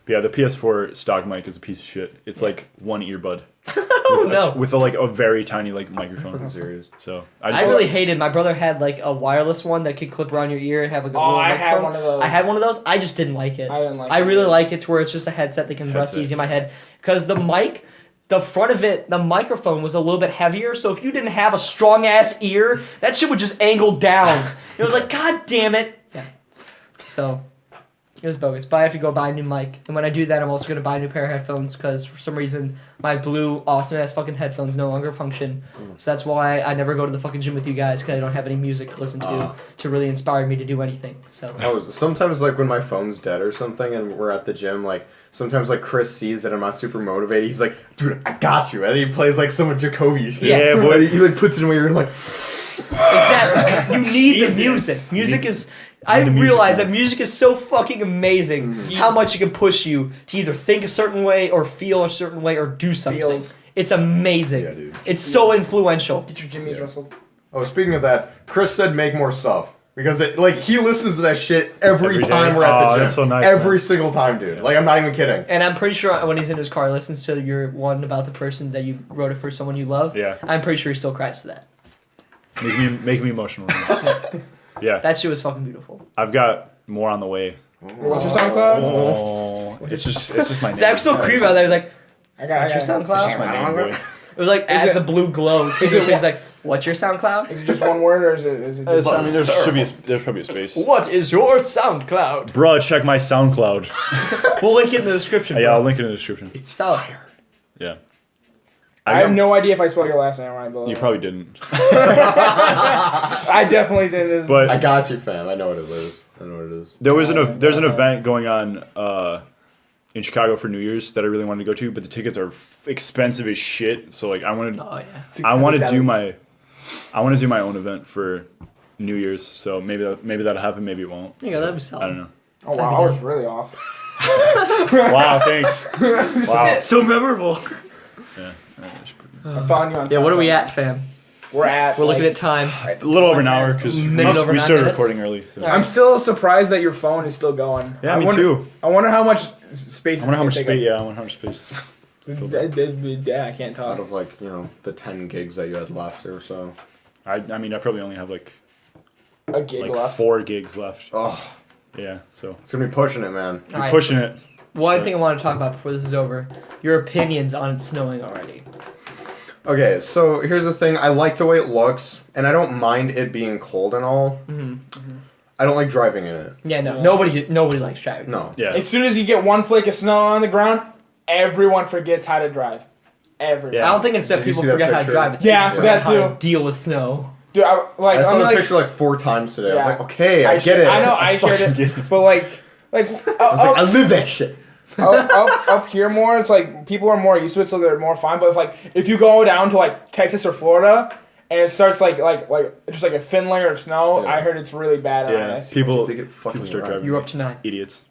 Yeah, the PS4 stock mic is a piece of shit. It's like one earbud. Oh no. With a very tiny like microphone. Serious. So I really hated. My brother had like a wireless one that could clip around your ear and have like a little I had microphone. one of those. I had one of those. I just didn't like it. I didn't like I it really either. like it to where it's just a headset that can rest Headset. easy in my head. Because the mic, the front of it, the microphone was a little bit heavier. So if you didn't have a strong ass ear, that shit would just angle down. It was like, God damn it. Yeah. So it was bogus. But I have to go buy a new mic. And when I do that, I'm also going to buy a new pair of headphones because for some reason my blue awesome ass fucking headphones no longer function. So that's why I never go to the fucking gym with you guys because I don't have any music to listen to really inspire me to do anything. So Sometimes, like, when my phone's dead or something and we're at the gym, like, sometimes, like, Chris sees that I'm not super motivated. He's like, dude, I got you. And he plays, like, some Jacoby shit. Yeah, boy. He, like, puts it in my ear and, like... exactly. You need Jesus. the music. Music Need- is. I need the music, realize man. that music is so fucking amazing. How much it can push you to either think a certain way or feel a certain way or do something. Feels. It's amazing. Yeah, dude. It's so influential. Get your jimmies rustled. Oh, speaking of that, Chris said make more stuff. Because he listens to that shit every Every time day? we're at the Oh, gym. that's so nice, every man. single time, dude. Like, I'm not even kidding. And I'm pretty sure when he's in his car, he listens to your one about the person that you wrote it for someone you love. Yeah. I'm pretty sure he still cries to that. Make me emotional. Yeah. That shit was fucking beautiful. I've got more on the way. What's your SoundCloud? Oh, it's just my name. Zach's so creepy out there. He's like, I got what's your It's just SoundCloud? my name, boy. It was like Is at it- the blue glow. is it He's like, what's your SoundCloud? Is it just one word or is it just... I mean, there's probably a space. What is your SoundCloud? Bruh, check my SoundCloud. We'll link it in the description. Yeah, bro. I'll link it in the description. It's fire. Yeah. I have no idea if I spelled your last name right, but... You probably didn't. I definitely didn't. But- I got you, fam. I know what it is. I know what it is. There's an event going on in Chicago for New Year's that I really wanted to go to, but the tickets are expensive as shit. So like I want Oh, yeah. to do my own event for New Year's. So maybe that'll happen. Maybe it won't. There you go, that'd be solid. I don't know. Oh, wow, I was really off. Wow, thanks. Wow. So memorable. Yeah. I found you on Yeah, what are we SoundCloud. at, fam? We're Looking at time. A little over an hour because Minute over we 9 started minutes? recording early. So. I'm still surprised that your phone is still going. Yeah, I me wonder, too. I wonder how much space. I wonder how much space. space. Yeah, I wonder how much space. Yeah, I can't Out talk. of, like, the 10 gigs that you had left or so. I mean, I probably only have like A gig left. 4 gigs left. Oh, Yeah, so it's going to be pushing it, man. All right. pushing it. One thing I want to talk about before this is over. Your opinions on it snowing already. Okay, so here's the thing. I like the way it looks, and I don't mind it being cold and all. I don't like driving in it. Yeah, no. Yeah. Nobody likes driving. No. Yeah. As soon as you get one flake of snow on the ground, everyone forgets how to drive. Everyone. Yeah. I don't think it's that Did you people see that forget how to picture? drive. It's Yeah, people that forget how to too. deal with snow. Dude, I saw I'm the like, picture like 4 times today. I was Yeah. like, okay, I get it. I know, I shared fucking it, get it. but like I was like, I live that shit. up here more, it's like people are more used to it, so they're more fine. But if you go down to like Texas or Florida, and it starts like just like a thin layer of snow, Yeah. I heard it's really bad on Yeah, ice. people They get fucking start wrecked. driving. You're up to 9. Idiots.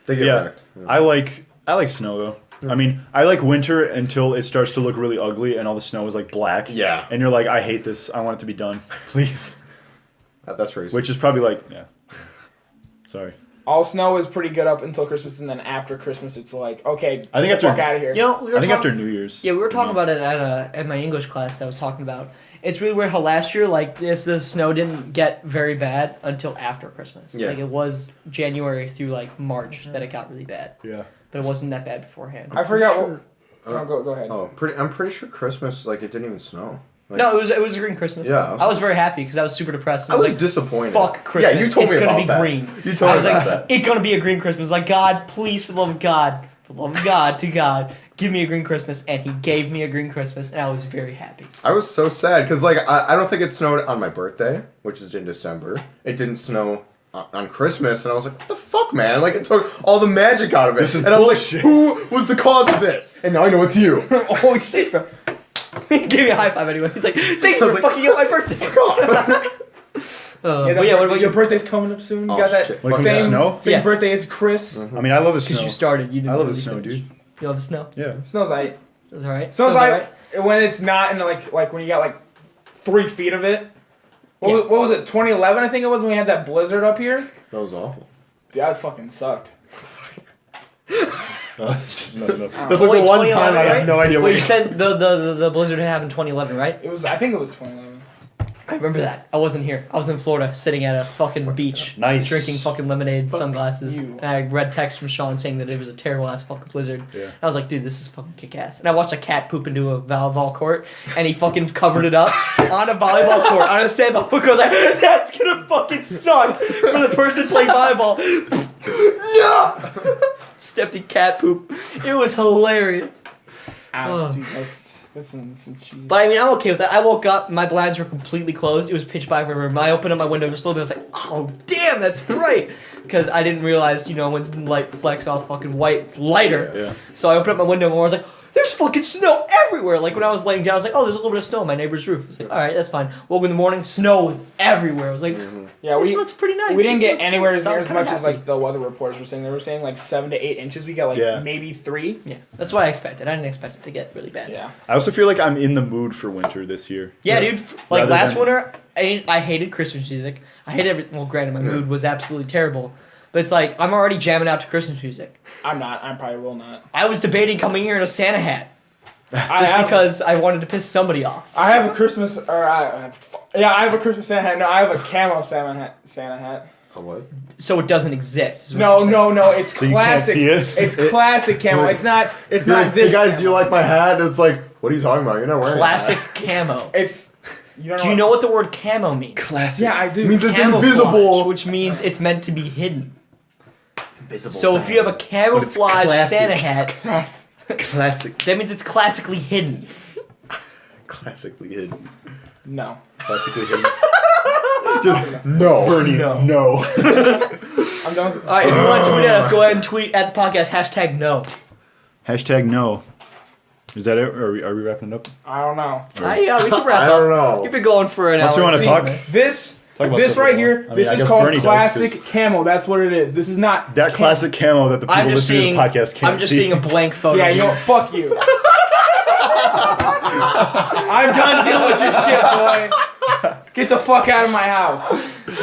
They get Yeah, wrecked. I like snow though. I mean, I like winter until it starts to look really ugly and all the snow is like black. Yeah. And you're like, I hate this. I want it to be done, please. That's racist. Which is probably like, yeah. Sorry. All snow is pretty good up until Christmas, and then after Christmas, it's like, okay, I think get the after- fuck out of here. You know, we were I think talking- after New Year's. Yeah, we were talking about it at my English class that I was talking about. It's really weird how last year, like, the snow didn't get very bad until after Christmas. Yeah. Like, it was January through, like, March that it got really bad. Yeah. But it wasn't that bad beforehand. I forgot Sure. what. No, go ahead. I'm pretty sure Christmas, like, it didn't even snow. Like, No, it was a green Christmas. Yeah, I was very happy because I was super depressed. And I was like, disappointed. fuck Christmas. Yeah, you told it's me gonna about be that. green. You told I me was about like, that. it's gonna be a green Christmas. Like, God, please, for the love of God, to God, give me a green Christmas. And he gave me a green Christmas, and I was very happy. I was so sad because, like, I don't think it snowed on my birthday, which is in December. It didn't snow on Christmas, and I was like, what the fuck, man? Like, it took all the magic out of it. This is and I was bullshit. like, who was the cause of this? And now I know it's you. Holy shit, bro. He gave me a high five anyway. He's like, thank you I was for like, fucking up my birthday. Fuck off. But yeah, what about your you? birthday's coming up soon. You Oh, got that shit. Like same, with the snow? same Yeah. birthday as Chris. I mean, I love the Because snow. you started. You didn't I love the really snow, finish. dude. You love the snow? Yeah. Snow's alright. It was alright. Snow's alright. alright when it's not in like when you got like 3 feet of it. Yeah. What was it? 2011, I think it was when we had that blizzard up here. That was awful. Dude, that fucking sucked. No. That's like Wait, the one 2011, time I right? have no idea Wait, what you said the blizzard happened 2011, right? I think it was 2011. I remember that. I wasn't here. I was in Florida, sitting at a fucking beach, Nice. drinking fucking lemonade, sunglasses. you. And I read text from Sean saying that it was a terrible ass fucking blizzard. Yeah. I was like, dude, this is fucking kick ass. And I watched a cat poop into a volleyball court, and he fucking covered it up on a volleyball court on a sandball. I was like, that's gonna fucking suck for the person playing volleyball. No! Stepped in cat poop. It was hilarious. Ouch, dude, that's some cheese. But I mean, I'm okay with that. I woke up, my blinds were completely closed. It was pitch black in my room. I opened up my window just a little bit. I was like, oh, damn, that's bright. Because I didn't realize, when light flecks off fucking white, it's lighter. Yeah. So I opened up my window and I was like, there's fucking snow everywhere. Like when I was laying down, I was like, oh, there's a little bit of snow on my neighbor's roof. I was like, all right, that's fine. Woke in the morning, snow was everywhere. I was like, Yeah, this looks pretty nice. We didn't This get anywhere near sounds as kinda much as happy. like the weather reporters were saying. They were saying like 7 to 8 inches. We got like maybe 3. Yeah, that's what I expected. I didn't expect it to get really bad. Yeah. I also feel like I'm in the mood for winter this year. Yeah, dude. Like Rather last than- winter, I hated Christmas music. I hated everything. Well, granted, my mood was absolutely terrible. But it's like, I'm already jamming out to Christmas music. I'm not. I probably will not. I was debating coming here in a Santa hat. I Just have, because I wanted to piss somebody off. I have a Christmas, I have a Christmas Santa hat. No, I have a camo Santa hat. A what? So it doesn't exist. is what No, you're saying. no, it's So you can't classic. see it? It's classic camo. It's not this. Hey guys, do you camo. like my hat? It's like, what are you talking about? You're not wearing Classic a hat. camo. It's. You don't Do you know what the word camo means? Classic. Yeah, I do. It means it's Camouflage, invisible. which means it's meant to be hidden. Invisible. So if you have a camouflage classic. Santa hat, Classic. that means it's classically hidden. Classically hidden. No. Classically hidden. just no. Bernie, No. no. I'm done with Alright, if you want to tweet at us, go ahead and tweet at the podcast, hashtag no. Hashtag no. Is that it? Or are we wrapping it up? I don't know. Yeah, we can wrap I up. don't know. You've been going for an Unless hour. you wanna and talk. 8 minutes. This Talk about this stuff right like here, that. I mean, this I is guess called Bernie does, classic 'cause- camo. That's what it is. This is not That classic camo that the people I'm just listening seeing. to the podcast can't I'm just see. seeing a blank photo. Yeah, you know what? Fuck you. I'm done dealing with your shit, boy. Get the fuck out of my house.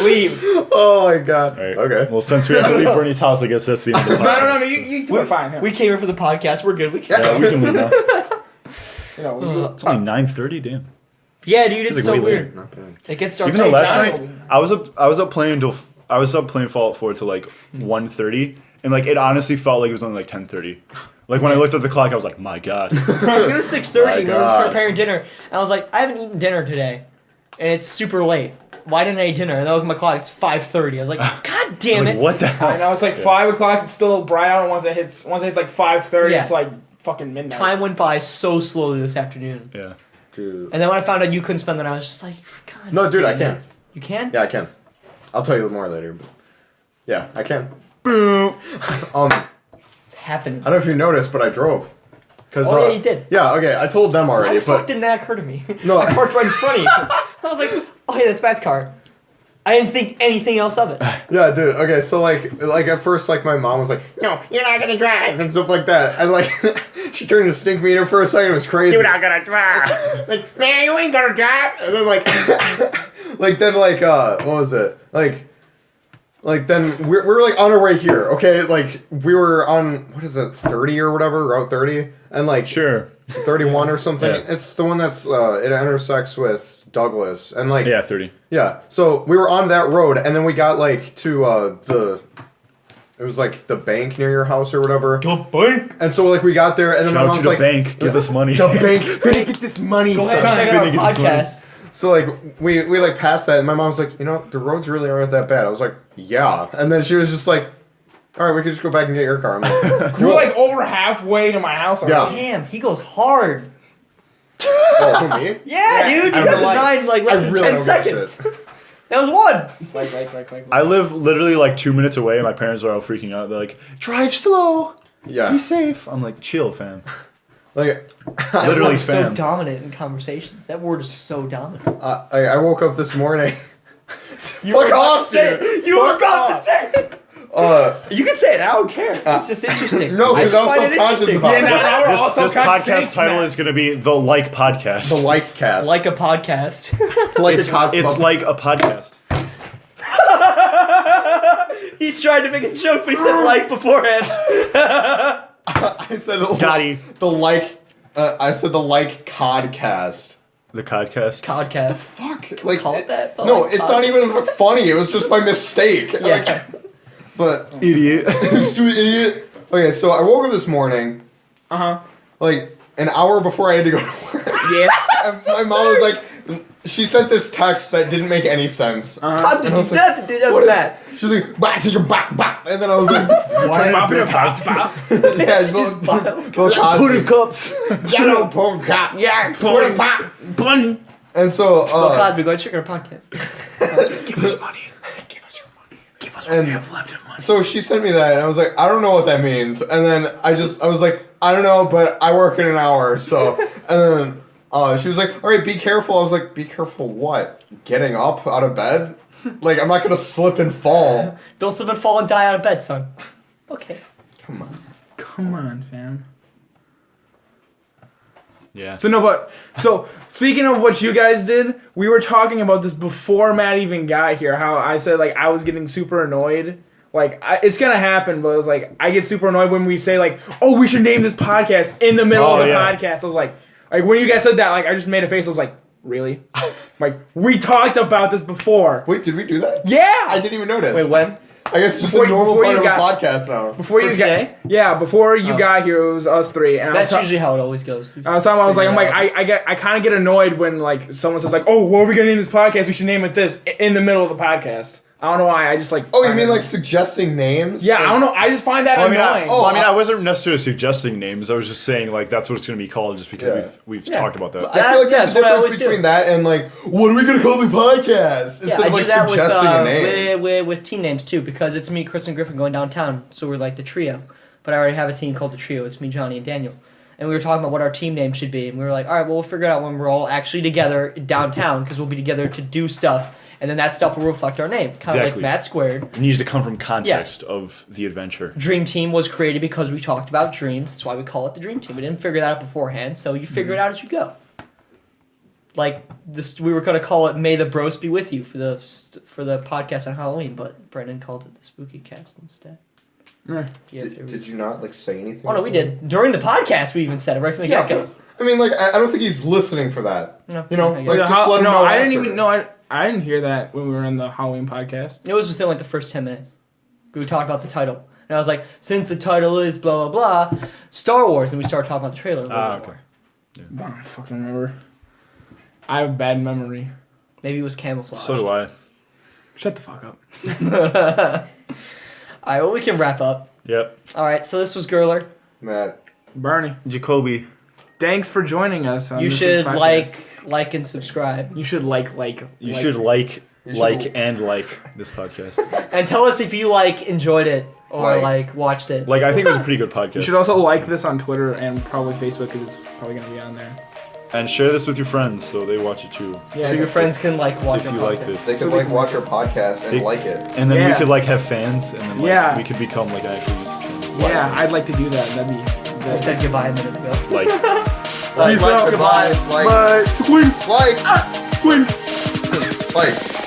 Leave. Oh my god. All right. Okay. Well, since we have to leave Bernie's house, I guess that's the end of the No, podcast. no, you two are fine. Yeah. We came here for the podcast. We're good. We can. Yeah, we can leave now. You know, It's only 9:30. Damn. Yeah, dude, it's like so way weird. later. Not bad. It gets dark. Even though late. last John's- night I was up playing until I was up playing Fallout 4 till like 1:30, and like it honestly felt like it was only like 10:30. Like when I looked at the clock, I was like, my god. It was 6:30. My We were God. preparing dinner, and I was like, I haven't eaten dinner today, and it's super late. Why didn't I eat dinner? And I look at my clock. It's 5:30. I was like, God damn Like, it! what the hell? I know it's like 5 o'clock. It's still bright out. And once it hits like 5:30, Yeah. it's like fucking midnight. Time went by so slowly this afternoon. Yeah. Dude. And then when I found out you couldn't spend the night, I was just like, God. No, dude, I damn can. it. You can? Yeah, I can. I'll tell you more later. But yeah, I can. It's happening. I don't know if you noticed, but I drove. Cause, Oh, yeah, you did. Yeah, okay, I told them Why already, the fuck but didn't that occur to me? No. I parked right in front of you. I was like, oh, hey, that's Matt's car. I didn't think anything else of it. yeah, dude. Okay, so like at first, like my mom was like, "No, you're not gonna drive" and stuff like that, and like she turned into stink meter for a second. It was crazy. You're not gonna drive. Like, man, you ain't gonna drive. And then what was it? Like then we're like on our way here. Okay, like we were on what is it, 30 or whatever, Route 30, and like Sure. 31 or something. Yeah. It's the one that's it intersects with Douglas, and like Yeah, 30. yeah. So we were on that road, and then we got like to it was like the bank near your house or whatever. The bank. And so like we got there, and then my Shout out mom's to the like, bank. Give us money. "The bank, finna get this money." Go ahead son." and check out Finna get our this money. podcast. So like we like passed that, and my mom's like, "You know, the roads really aren't that bad." I was like, "Yeah," and then she was just like, "All right, we can just go back and get your car." I'm like, We're like over halfway to my house already. Damn, he goes hard. "Oh, who, me?" Yeah, dude, you I got to realize- 9 like less than really 10 don't give a seconds. That was one. Like. I live literally like 2 minutes away, and my parents are all freaking out. They're like, "Drive slow. Yeah. Be safe." I'm like, "Chill, fam." Like, That Literally, word's so fam. dominant in conversations. That word is so dominant. I woke up this morning. You Fuck were about off, to say dude. it. You were Fuck about off. to say it. You You can say it. I don't care. It's just interesting. no, I because just I'm find it self-conscious interesting. about Yeah, it. no, now we're all This self-conscious. podcast Thanks, title Matt. is going to be the Like Podcast. The Likecast. Like a podcast. like it's like a podcast. He tried to make a joke, but he said like beforehand. I said Got he. the like. I said the like codcast. The podcast. Podcast. Fuck. Like call it that? The No, like it's not even funny. It was just my mistake. Yeah. But Idiot. stupid idiot. Okay, so I woke up this morning, like an hour before I had to go to work. Yeah. And my mom was like, she sent this text that didn't make any sense. How did And I you was like, that? Dude, that what was is- that. She was like, back to your back, back. And then I was like, Why did yeah, She's Bill wild. Cosby. cups. Yellow punk cop. Yeah. Put a pop. Bun. And so, Bill Cosby, go check our podcast. Give us money. Give us your money. Give us And so she sent me that, and I was like, I don't know what that means. And then I was like, I don't know, but I work in an hour, so. And then she was like, all right, be careful. I was like, be careful what? Getting up out of bed? Like, I'm not going to slip and fall. Don't slip and fall and die out of bed, son. Okay. Come on. Come on, fam. Yeah. So speaking of what you guys did, we were talking about this before Matt even got here. How I said like I was getting super annoyed. Like it's gonna happen, but it was like I get super annoyed when we say like, oh, we should name this podcast in the middle of the podcast. I was like when you guys said that, like I just made a face. I was like, really? Like we talked about this before. Wait, did we do that? Yeah. I didn't even notice. Wait, when? I guess just Before a you- normal before part you of got- a podcast now. Before you today? before you got here, it was us three, and That's usually how it always goes. I was I kind of get annoyed when like someone says like, oh, what are we gonna name this podcast? We should name it this in the middle of the podcast. I don't know why. I just like. Oh, you find mean it- like suggesting names? Yeah, I don't know. I just find that annoying. I wasn't necessarily suggesting names. I was just saying like that's what it's going to be called, just because we've talked about that. I feel like there's that's a what I difference always do. between that and like, what are we gonna call the podcast? Instead of like suggesting a name. With team names too, because it's me, Chris, and Griffin going downtown, so we're like the trio. But I already have a team called the trio. It's me, Johnny, and Daniel. And we were talking about what our team name should be, and we were like, all right, well, we'll figure it out when we're all actually together downtown, because we'll be together to do stuff, and then that stuff will reflect our name, kind of like Matt Squared. It needs to come from context of the adventure. Dream Team was created because we talked about dreams. That's why we call it the Dream Team. We didn't figure that out beforehand, so you figure it out as you go. Like this, we were gonna call it "May the Bros Be With You" for the podcast on Halloween, but Brendan called it the Spooky Cast instead. Yeah. Did you not like say anything? Oh no, we did during the podcast. We even said it right from the get-go. I mean, like, I don't think he's listening for that. No, You know, I like, guess. just let him know. I didn't after. even know. I didn't hear that when we were in the Halloween podcast. It was within like the first 10 minutes. We talked about the title, and I was like, since the title is blah blah blah, Star Wars, and we started talking about the trailer. Okay. I don't fucking remember. I have a bad memory. Maybe it was camouflage. So do I. Shut the fuck up. All right, well, we can wrap up. Yep. All right, so this was Gerler. Matt. Bernie, Jacoby. thanks for joining us. On You this should week's podcast. like, and subscribe. You should like. You should like this podcast. And tell us if you enjoyed it or watched it. Like, I think it was a pretty good podcast. You should also like this on Twitter and probably Facebook because it's probably gonna be on there. And share this with your friends so they watch it too. So your friends can watch If our you like podcast. this. They could like watch our podcast and They- like it. And then we Yeah. could have fans, and then Yeah. we could become actually. Yeah, I'd like to do that. That'd be. I said goodbye a minute ago. Like. Peace out. Goodbye. Like. Bye. Squint. Like. Squint. Like.